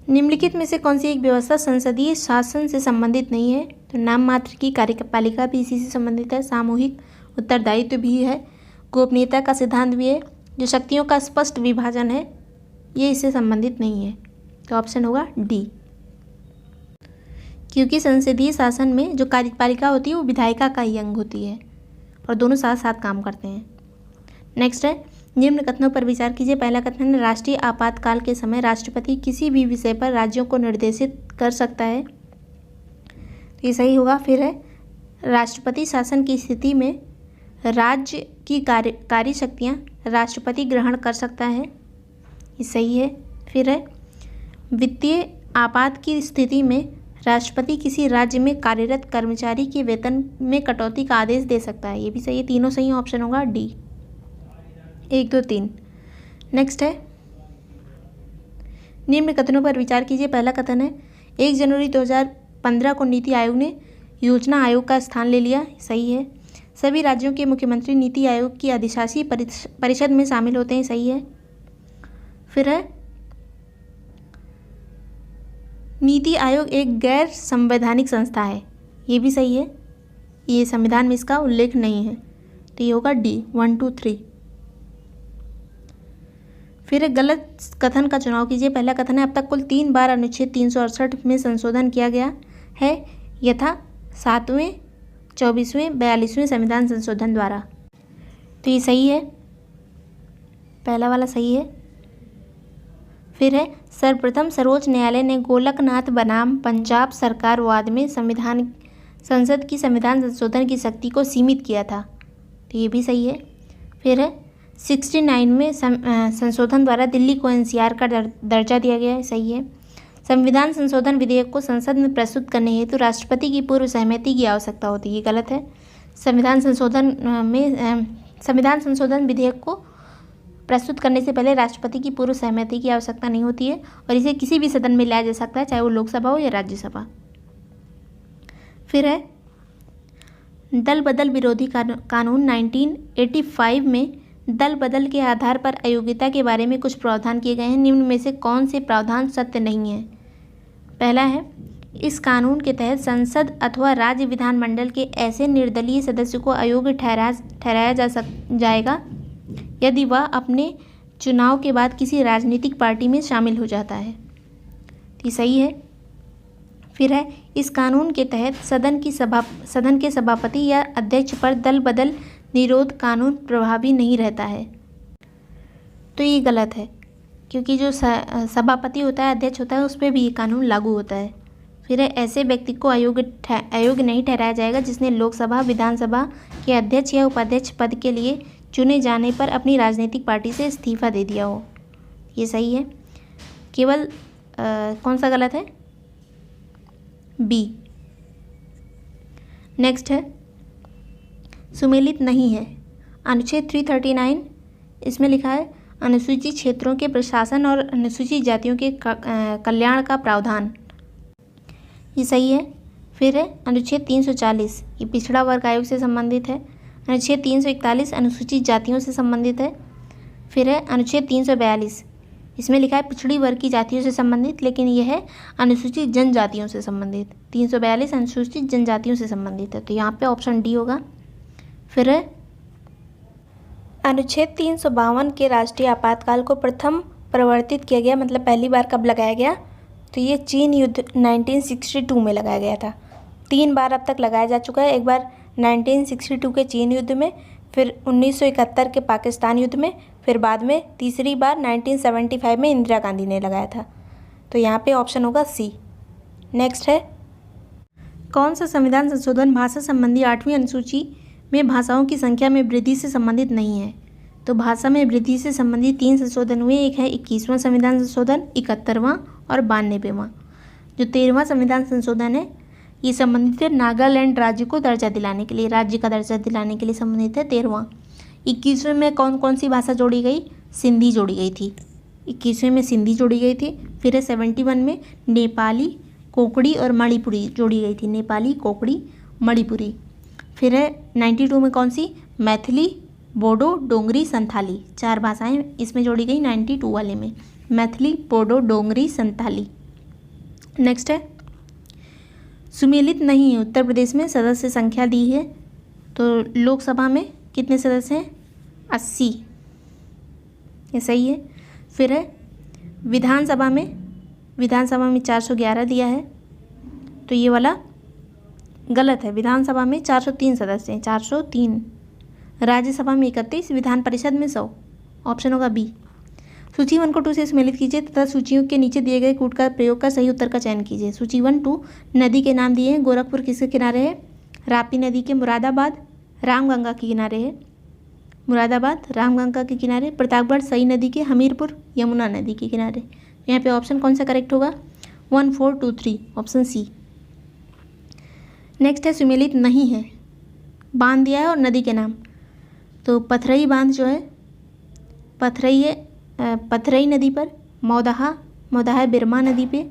निम्नलिखित में से कौन सी एक व्यवस्था संसदीय शासन से संबंधित नहीं है। तो नाम मात्र की कार्यपालिका भी इसी से संबंधित है, सामूहिक उत्तरदायित्व भी है, गोपनीयता का सिद्धांत भी है, जो शक्तियों का स्पष्ट विभाजन है ये इससे संबंधित नहीं है, तो ऑप्शन होगा डी। क्योंकि संसदीय शासन में जो कार्यपालिका होती है वो विधायिका का ही अंग होती है और दोनों साथ साथ काम करते हैं। नेक्स्ट है, निम्न कथनों पर विचार कीजिए। पहला कथन है राष्ट्रीय आपातकाल के समय राष्ट्रपति किसी भी विषय पर राज्यों को निर्देशित कर सकता है, तो ये सही होगा। फिर है राष्ट्रपति शासन की स्थिति में राज्य की कार्य शक्तियाँ राष्ट्रपति ग्रहण कर सकता है, ये सही है। फिर है वित्तीय आपात की स्थिति में राष्ट्रपति किसी राज्य में कार्यरत कर्मचारी के वेतन में कटौती का आदेश दे सकता है, ये भी सही है। तीनों सही, ऑप्शन होगा डी 1, 2, 3। नेक्स्ट है, निम्न कथनों पर विचार कीजिए। पहला कथन है 1 जनवरी 2015 को नीति आयोग ने योजना आयोग का स्थान ले लिया, सही है। सभी राज्यों के मुख्यमंत्री नीति आयोग की अधिशासी परिषद में शामिल होते हैं, सही है। फिर है नीति आयोग एक गैर संवैधानिक संस्था है, ये भी सही है, ये संविधान में इसका उल्लेख नहीं है, तो ये होगा डी 1, 2, 3। फिर गलत कथन का चुनाव कीजिए। पहला कथन है अब तक कुल 3 बार अनुच्छेद 368 में संशोधन किया गया है, यथा 7वें, 24वें, 42वें संविधान संशोधन द्वारा, तो ये सही है, पहला वाला सही है। फिर है सर्वप्रथम सर्वोच्च न्यायालय ने गोलकनाथ बनाम पंजाब सरकार वाद में संसद की संविधान संशोधन की शक्ति को सीमित किया था, तो ये भी सही है। फिर है 69 में संशोधन द्वारा दिल्ली को एनसीआर का दर्जा दिया गया है, सही है। संविधान संशोधन विधेयक को संसद में प्रस्तुत करने हेतु राष्ट्रपति की पूर्व सहमति की आवश्यकता होती है, ये गलत है। संविधान संशोधन विधेयक को प्रस्तुत करने से पहले राष्ट्रपति की पूर्व सहमति की आवश्यकता नहीं होती है और इसे किसी भी सदन में लाया जा सकता है, चाहे वो लोकसभा हो या राज्यसभा। फिर है दल बदल विरोधी कानून 1985 में दल बदल के आधार पर अयोग्यता के बारे में कुछ प्रावधान किए गए हैं, निम्न में से कौन से प्रावधान सत्य नहीं है। पहला है इस कानून के तहत संसद अथवा राज्य विधानमंडल के ऐसे निर्दलीय सदस्य को अयोग्य ठहराया जाएगा यदि वह अपने चुनाव के बाद किसी राजनीतिक पार्टी में शामिल हो जाता है, तो सही है। फिर है इस कानून के तहत सदन के सभापति या अध्यक्ष पर दल बदल निरोध कानून प्रभावी नहीं रहता है, तो ये गलत है, क्योंकि जो सभापति होता है, अध्यक्ष होता है, उस पर भी ये कानून लागू होता है, फिर है ऐसे व्यक्ति को अयोग्य नहीं ठहराया जाएगा जिसने लोकसभा विधानसभा के अध्यक्ष या उपाध्यक्ष पद के लिए चुने जाने पर अपनी राजनीतिक पार्टी से इस्तीफा दे दिया हो। ये सही है। केवल कौन सा गलत है? बी। नेक्स्ट है सुमेलित नहीं है। अनुच्छेद 339 इसमें लिखा है अनुसूचित क्षेत्रों के प्रशासन और अनुसूचित जातियों के कल्याण का प्रावधान। ये सही है। फिर है अनुच्छेद 340 ये पिछड़ा वर्ग आयोग से संबंधित है। अनुच्छेद 341 अनुसूचित जातियों से संबंधित है। फिर है अनुच्छेद 342 इसमें लिखा है पिछड़ी वर्ग की जातियों से संबंधित, लेकिन यह है अनुसूचित जनजातियों से संबंधित। 342 अनुसूचित जनजातियों से संबंधित है, तो यहाँ पे ऑप्शन डी होगा। फिर है अनुच्छेद 352 के राष्ट्रीय आपातकाल को प्रथम प्रवर्तित किया गया, मतलब पहली बार कब लगाया गया? तो ये चीन युद्ध 1962 में लगाया गया था। 3 बार अब तक लगाया जा चुका है। एक बार 1962 के चीन युद्ध में, फिर 1971 के पाकिस्तान युद्ध में, फिर बाद में तीसरी बार 1975 में इंदिरा गांधी ने लगाया था। तो यहाँ पे ऑप्शन होगा सी। नेक्स्ट है कौन सा संविधान संशोधन भाषा संबंधी 8वीं अनुसूची में भाषाओं की संख्या में वृद्धि से संबंधित नहीं है? तो भाषा में वृद्धि से संबंधित 3 संशोधन हुए। एक है 21वां संविधान संशोधन, 71वां और 92वां। जो 13वां संविधान संशोधन है ये संबंधित है नागालैंड राज्य को दर्जा दिलाने के लिए, राज्य का दर्जा दिलाने के लिए संबंधित है 13वां। 21वें में कौन कौन सी भाषा जोड़ी गई? सिंधी जोड़ी गई थी। 21वें में सिंधी जोड़ी गई थी। फिर है 71 में नेपाली, कोकड़ी और मणिपुरी जोड़ी गई थी। नेपाली, कोकड़ी, मणिपुरी। फिर है 92 में कौन सी? मैथिली, बोडो, डोंगरी, संथाली। 4 भाषाएं इसमें जोड़ी गई 92 वाले में। मैथिली, बोडो, डोंगरी, संथाली। नेक्स्ट है सुमेलित नहीं है। उत्तर प्रदेश में सदस्य संख्या दी है, तो लोकसभा में कितने सदस्य हैं? 80। ये सही है। फिर है विधानसभा में 411 दिया है, तो ये वाला गलत है। विधानसभा में 403 सदस्य हैं, 403। राज्यसभा में 31, विधान परिषद में 100। ऑप्शन होगा बी। सूची 1 को 2 से सम्मिलित कीजिए तथा सूचियों के नीचे दिए गए कूट का प्रयोग कर सही उत्तर का चयन कीजिए। सूची 1, 2 नदी के नाम दिए हैं। गोरखपुर किसके किनारे है? राप्ती नदी के। मुरादाबाद रामगंगा के किनारे है। मुरादाबाद रामगंगा के किनारे। प्रतापगढ़ सई नदी के। हमीरपुर यमुना नदी के किनारे। यहाँ पे ऑप्शन कौन सा करेक्ट होगा? 1, 4, 2, 3 ऑप्शन सी। नेक्स्ट है सुमेलित नहीं है। बांध दिया है और नदी के नाम, तो पथरई बांध जो है पथरई है, पथरई नदी पर। मौदाहा है बिरमा नदी पे।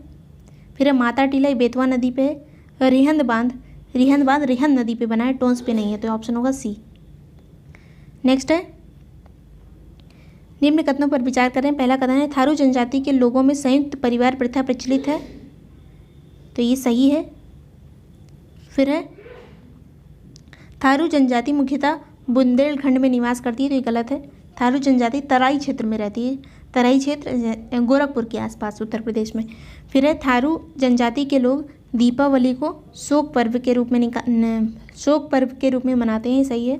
फिर है माता टीला बेतवा नदी पे है। रिहंद बांध रिहंद नदी पे बना है, टोंस पे नहीं है, तो ऑप्शन होगा सी। नेक्स्ट है निम्न कथनों पर विचार करें। पहला कथन है थारू जनजाति के लोगों में संयुक्त परिवार प्रथा प्रचलित है, तो ये सही है। फिर है थारू जनजाति मुख्यतः बुंदेलखंड में निवास करती है, तो ये गलत है। थारू जनजाति तराई क्षेत्र में रहती है। तराई क्षेत्र गोरखपुर के आसपास उत्तर प्रदेश में। फिर है थारू जनजाति के लोग दीपावली को शोक पर्व के रूप में मनाते हैं, सही है।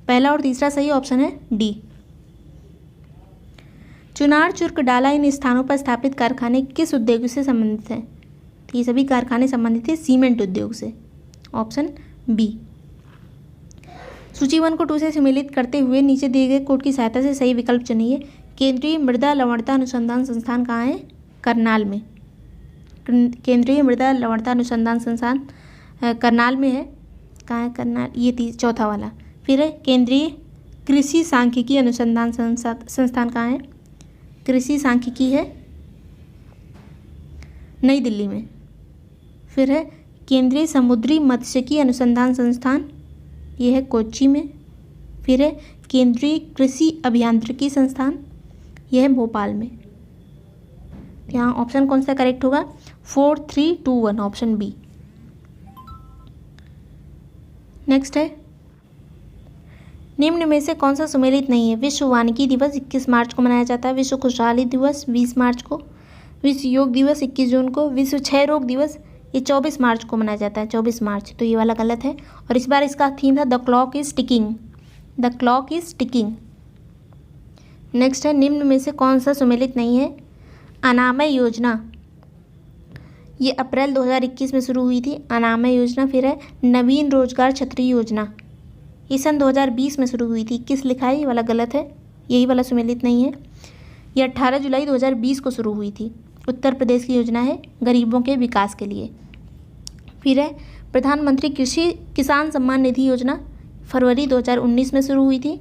पहला और तीसरा सही ऑप्शन है डी। चुनार, चुर्क, डाला इन स्थानों पर स्थापित कारखाने किस उद्योग से संबंधित हैं? तो ये सभी कारखाने संबंधित है सीमेंट उद्योग से। Option B. सूची 1 को 2 से सम्मिलित करते हुए नीचे दिए गए कोड की सहायता से सही विकल्प चुनिए। केंद्रीय मृदा लवणता अनुसंधान संस्थान कहाँ है? करनाल में। केंद्रीय मृदा लवणता अनुसंधान संस्थान करनाल में है। कहाँ है करनाल? ये चौथा वाला। फिर है केंद्रीय कृषि सांख्यिकी अनुसंधान संस्थान कहाँ है? कृषि सांख्यिकी है नई दिल्ली में। फिर है केंद्रीय समुद्री मत्स्यिकी अनुसंधान संस्थान, ये है कोच्चि में। फिर है केंद्रीय कृषि अभियांत्रिकी संस्थान, यह है भोपाल में। यहाँ ऑप्शन कौन सा करेक्ट होगा? 4, 3, 2, 1 ऑप्शन बी। नेक्स्ट है निम्न में से कौन सा सुमेलित नहीं है? विश्व वानिकी दिवस 21 मार्च को मनाया जाता है। विश्व खुशहाली दिवस 20 मार्च को। विश्व योग दिवस 21 जून को। विश्व क्षय रोग दिवस ये 24 मार्च को मनाया जाता है, 24 मार्च, तो ये वाला गलत है। और इस बार इसका थीम था the clock is ticking. The clock is ticking. Next है निम्न में से कौन सा सुमेलित नहीं है? अनामय योजना ये अप्रैल 2021 में शुरू हुई थी, अनामय योजना। फिर है नवीन रोजगार छतरी योजना, ये सन 2020 में शुरू हुई थी। किस लिखा है, ये वाला गलत है, यही वाला सुमेलित नहीं है। ये 18 जुलाई 2020 को शुरू हुई थी, उत्तर प्रदेश की योजना है गरीबों के विकास के लिए। फिर है प्रधानमंत्री कृषि किसान सम्मान निधि योजना, फरवरी 2019 में शुरू हुई थी।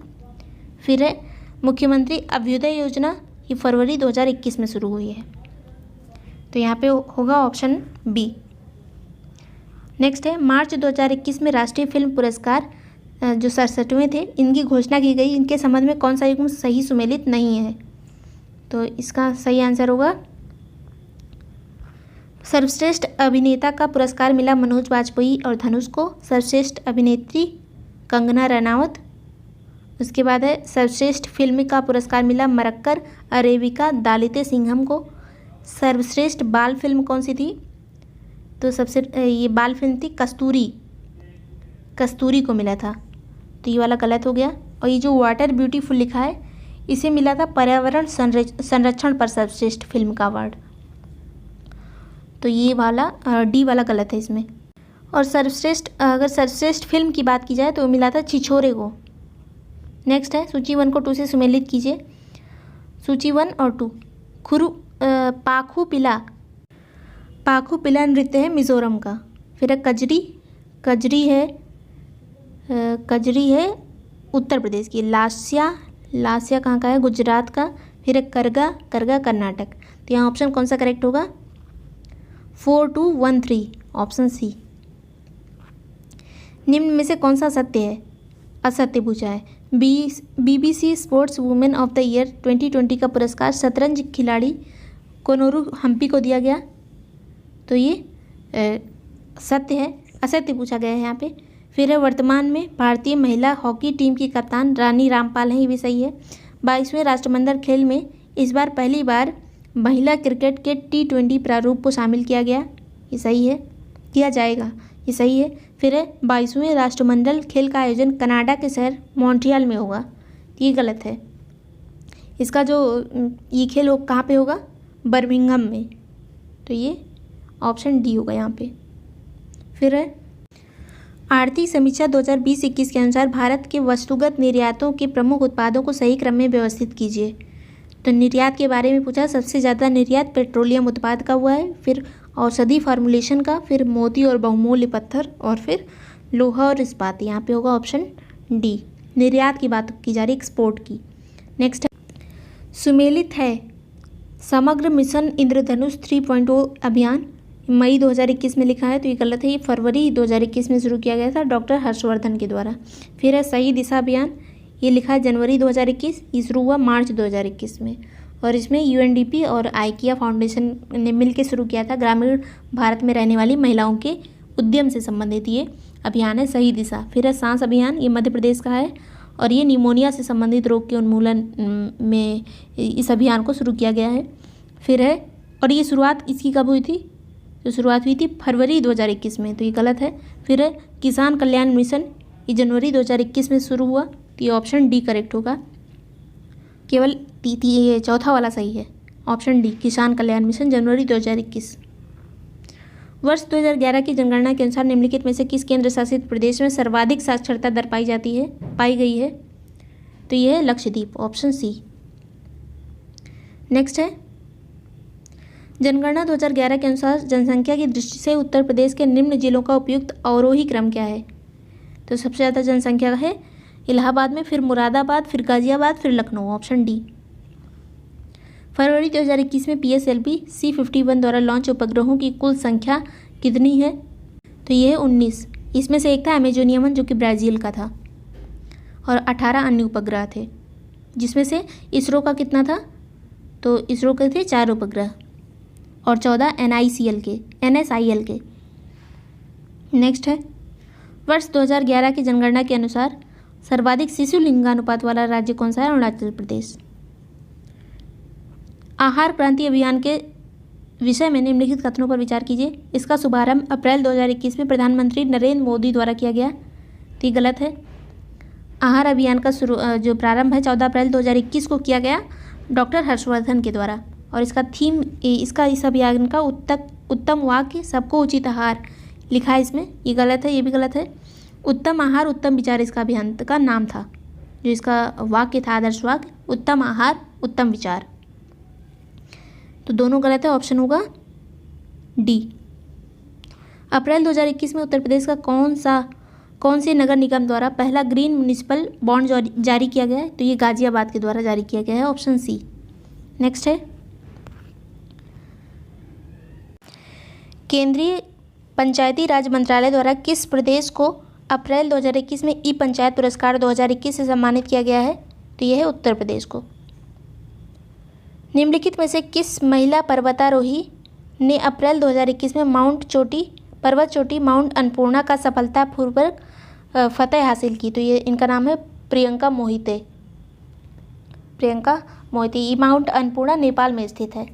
फिर है मुख्यमंत्री अभ्युदय योजना, ये फरवरी 2021 में शुरू हुई है। तो यहाँ पे होगा ऑप्शन बी। नेक्स्ट है मार्च 2021 में राष्ट्रीय फिल्म पुरस्कार जो 67वें थे, इनकी घोषणा की गई। इनके संबंध में कौन सा युग्म सही सुमेलित नहीं है? तो इसका सही आंसर होगा सर्वश्रेष्ठ अभिनेता का पुरस्कार मिला मनोज वाजपेयी और धनुष को। सर्वश्रेष्ठ अभिनेत्री कंगना रनावत। उसके बाद है सर्वश्रेष्ठ फिल्म का पुरस्कार मिला मरक्कर अरेबिका दालिते सिंघम को। सर्वश्रेष्ठ बाल फिल्म कौन सी थी? तो ये बाल फिल्म थी कस्तूरी को मिला था, तो ये वाला गलत हो गया। और ये जो वाटर ब्यूटीफुल लिखा है, इसे मिला था पर्यावरण संरक्षण पर सर्वश्रेष्ठ फिल्म का अवार्ड, तो ये वाला डी वाला गलत है इसमें। और अगर सर्वश्रेष्ठ फिल्म की बात की जाए तो मिला था छिछोरे को। नेक्स्ट है सूची 1 को 2 से सुमेलित कीजिए। सूची 1 और 2। पाखु पिला नृत्य है मिजोरम का। फिर है कजरी है उत्तर प्रदेश की। लास्या कहाँ का है? गुजरात का। फिर है करगा कर्नाटक। तो यहाँ ऑप्शन कौन सा करेक्ट होगा? 4213 ऑप्शन सी। निम्न में से कौन सा सत्य है? असत्य पूछा है। BBC sports women of the year 2020 का पुरस्कार शतरंज खिलाड़ी कोनोरू हम्पी को दिया गया, तो ये सत्य है। असत्य पूछा गया है यहाँ पे। फिर है वर्तमान में भारतीय महिला हॉकी टीम की कप्तान रानी रामपाल हैं, ये भी सही है। 22वें राष्ट्रमंडल खेल में इस बार पहली बार महिला क्रिकेट के T20 प्रारूप को शामिल किया जाएगा, ये सही है। फिर है 22वें राष्ट्रमंडल खेल का आयोजन कनाडा के शहर मॉन्ट्रियल में होगा, ये गलत है। इसका जो ये खेल हो कहाँ पे होगा? बर्मिंघम में, तो ये ऑप्शन डी होगा यहाँ पे। फिर है आर्थिक समीक्षा 2020-21 के अनुसार भारत के वस्तुगत निर्यातों के प्रमुख उत्पादों को सही क्रम में व्यवस्थित कीजिए। तो निर्यात के बारे में पूछा। सबसे ज़्यादा निर्यात पेट्रोलियम उत्पाद का हुआ है, फिर औषधि फार्मुलेशन का, फिर मोती और बहुमूल्य पत्थर, और फिर लोहा और इस्पात। यहाँ पे होगा ऑप्शन डी। निर्यात की बात की जा रही, एक्सपोर्ट की। नेक्स्ट है सुमेलित है समग्र मिशन इंद्रधनुष 3.0 अभियान, मई 2021 में लिखा है, तो ये गलत है। ये फरवरी 2021 में शुरू किया गया था डॉक्टर हर्षवर्धन के द्वारा। फिर है सही दिशा अभियान, ये लिखा है जनवरी 2021, ये शुरू हुआ मार्च 2021 में, और इसमें UNDP और आइकिया फाउंडेशन ने मिलकर शुरू किया था। ग्रामीण भारत में रहने वाली महिलाओं के उद्यम से संबंधित ये अभियान है सही दिशा। फिर है सांस अभियान, ये मध्य प्रदेश का है, और ये निमोनिया से संबंधित रोग के उन्मूलन में इस अभियान को शुरू किया गया है। फिर है, और ये शुरुआत इसकी कब हुई थी? तो शुरुआत हुई थी फरवरी 2021 में, तो ये गलत है। फिर है किसान कल्याण मिशन, ये जनवरी 2021 में शुरू हुआ, तो ये ऑप्शन डी करेक्ट होगा। केवल ये चौथा वाला सही है, ऑप्शन डी किसान कल्याण मिशन जनवरी 2021। वर्ष 2011 की जनगणना के अनुसार निम्नलिखित में से किस केंद्र शासित प्रदेश में सर्वाधिक साक्षरता दर पाई गई है? तो ये है लक्षद्वीप, ऑप्शन सी। नेक्स्ट है जनगणना 2011 के अनुसार जनसंख्या की दृष्टि से उत्तर प्रदेश के निम्न जिलों का उपयुक्त अवरोही क्रम क्या है? तो सबसे ज़्यादा जनसंख्या है इलाहाबाद में, फिर मुरादाबाद, फिर गाजियाबाद, फिर लखनऊ, ऑप्शन डी। फरवरी 2021 में PSLV C51 द्वारा लॉन्च उपग्रहों की कुल संख्या कितनी है? तो ये है 19। इसमें से एक था अमेजोनियम जो कि ब्राज़ील का था, और 18 अन्य उपग्रह थे, जिसमें से इसरो का कितना था? तो इसरो के थे 4 उपग्रह, और 14 NSIL के। नेक्स्ट है वर्ष 2011 की जनगणना के अनुसार सर्वाधिक शिशु लिंगानुपात वाला राज्य कौन सा है? अरुणाचल प्रदेश। आहार क्रांति अभियान के विषय में निम्नलिखित कथनों पर विचार कीजिए। इसका शुभारंभ अप्रैल 2021 में प्रधानमंत्री नरेंद्र मोदी द्वारा किया गया, तो ये गलत है। आहार अभियान का जो प्रारंभ है 14 अप्रैल 2021 को किया गया डॉक्टर हर्षवर्धन के द्वारा, और इसका थीम इस अभियान का उत्तम वाक्य सबको उचित आहार लिखा है इसमें, ये गलत है, ये भी गलत है। उत्तम आहार उत्तम विचार इसका अभियान का नाम था, जो इसका वाक्य था आदर्श वाक्य उत्तम आहार उत्तम विचार। तो दोनों गलत है, ऑप्शन होगा डी। अप्रैल 2021 में उत्तर प्रदेश का कौन से नगर निगम द्वारा पहला ग्रीन म्युनिसिपल बॉन्ड जारी किया गया है? तो ये गाजियाबाद के द्वारा जारी किया गया है, ऑप्शन सी। नेक्स्ट है केंद्रीय पंचायती राज मंत्रालय द्वारा किस प्रदेश को अप्रैल 2021 में ई पंचायत पुरस्कार 2021 से सम्मानित किया गया है? तो यह है उत्तर प्रदेश को। निम्नलिखित में से किस महिला पर्वतारोही ने अप्रैल 2021 में पर्वत चोटी माउंट अन्नपूर्णा का सफलतापूर्वक फतह हासिल की? तो ये इनका नाम है प्रियंका मोहिते। ये माउंट अन्नपूर्णा नेपाल में स्थित है।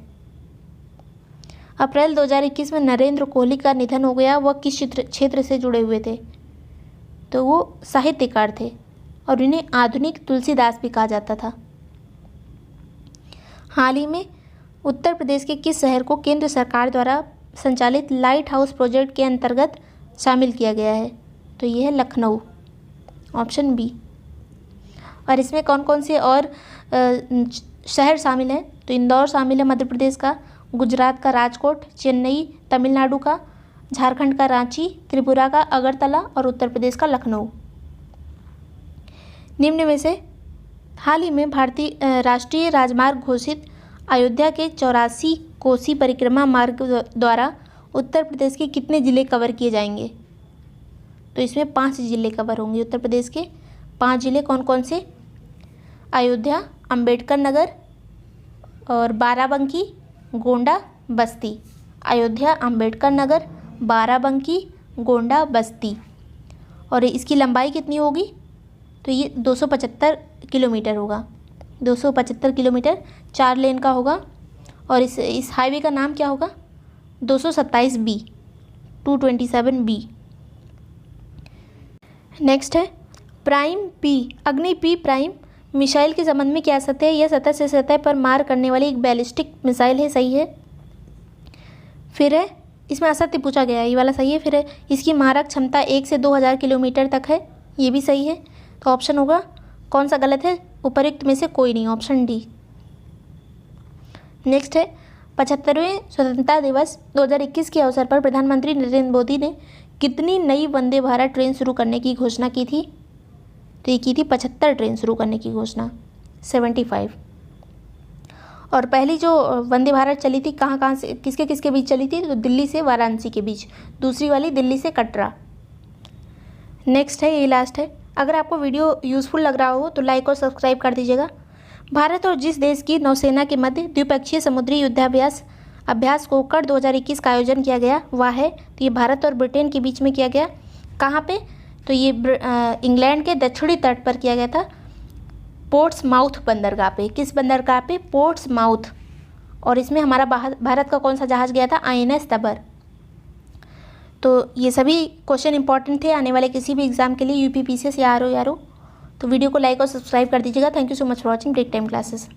अप्रैल 2021 में नरेंद्र कोहली का निधन हो गया, वह किस क्षेत्र से जुड़े हुए थे? तो वो साहित्यकार थे और इन्हें आधुनिक तुलसीदास भी कहा जाता था। हाल ही में उत्तर प्रदेश के किस शहर को केंद्र सरकार द्वारा संचालित लाइट हाउस प्रोजेक्ट के अंतर्गत शामिल किया गया है? तो ये है लखनऊ, ऑप्शन बी। और इसमें कौन कौन से और शहर शामिल हैं? तो इंदौर शामिल है मध्य प्रदेश का, गुजरात का राजकोट, चेन्नई तमिलनाडु का, झारखंड का रांची, त्रिपुरा का अगरतला और उत्तर प्रदेश का लखनऊ। निम्न में से हाल ही में भारतीय राष्ट्रीय राजमार्ग घोषित अयोध्या के 84 कोसी परिक्रमा मार्ग द्वारा उत्तर प्रदेश के कितने ज़िले कवर किए जाएंगे? तो इसमें 5 ज़िले कवर होंगे। उत्तर प्रदेश के 5 ज़िले कौन कौन से? अयोध्या, अंबेडकर नगर और बाराबंकी, गोंडा, बस्ती। अयोध्या, अंबेडकर नगर, बाराबंकी, गोंडा, बस्ती। और इसकी लंबाई कितनी होगी? तो ये 275 किलोमीटर होगा। 275 किलोमीटर 4 लेन का होगा। और इस हाईवे का नाम क्या होगा? 227B, 227B। नेक्स्ट है प्राइम पी, अग्नि पी प्राइम मिसाइल के संबंध में क्या सत्य है? यह सतह से सतह पर मार करने वाली एक बैलिस्टिक मिसाइल है, सही है। फिर है इसमें असत्य पूछा गया है, ये वाला सही है। फिर है इसकी मारक क्षमता 1 से 2000 किलोमीटर तक है, ये भी सही है। तो ऑप्शन होगा कौन सा गलत है? उपर्युक्त में से कोई नहीं, ऑप्शन डी। नेक्स्ट है 75वें स्वतंत्रता दिवस 2021 के अवसर पर प्रधानमंत्री नरेंद्र मोदी ने कितनी नई वंदे भारत ट्रेन शुरू करने की घोषणा की थी? तो ये की थी 75 ट्रेन शुरू करने की घोषणा, 75। और पहली जो वंदे भारत चली थी कहाँ से किसके किसके बीच चली थी? तो दिल्ली से वाराणसी के बीच। दूसरी वाली दिल्ली से कटरा। नेक्स्ट है, ये लास्ट है। अगर आपको वीडियो यूज़फुल लग रहा हो तो लाइक और सब्सक्राइब कर दीजिएगा। भारत और जिस देश की नौसेना के मध्य द्विपक्षीय समुद्री युद्धाभ्यास कोकड़ 2021 का आयोजन किया गया वह है? तो ये भारत और ब्रिटेन के बीच में किया गया। कहाँ पे? तो ये इंग्लैंड के दक्षिणी तट पर किया गया था, पोर्ट्समाउथ बंदरगाह पे। किस बंदरगाह पे? पोर्ट्समाउथ। और इसमें हमारा भारत का कौन सा जहाज़ गया था? INS तबर। तो ये सभी क्वेश्चन इंपॉर्टेंट थे आने वाले किसी भी एग्जाम के लिए, UP PCS या RO। तो वीडियो को लाइक और सब्सक्राइब कर दीजिएगा। Thank you so much for watching break time classes.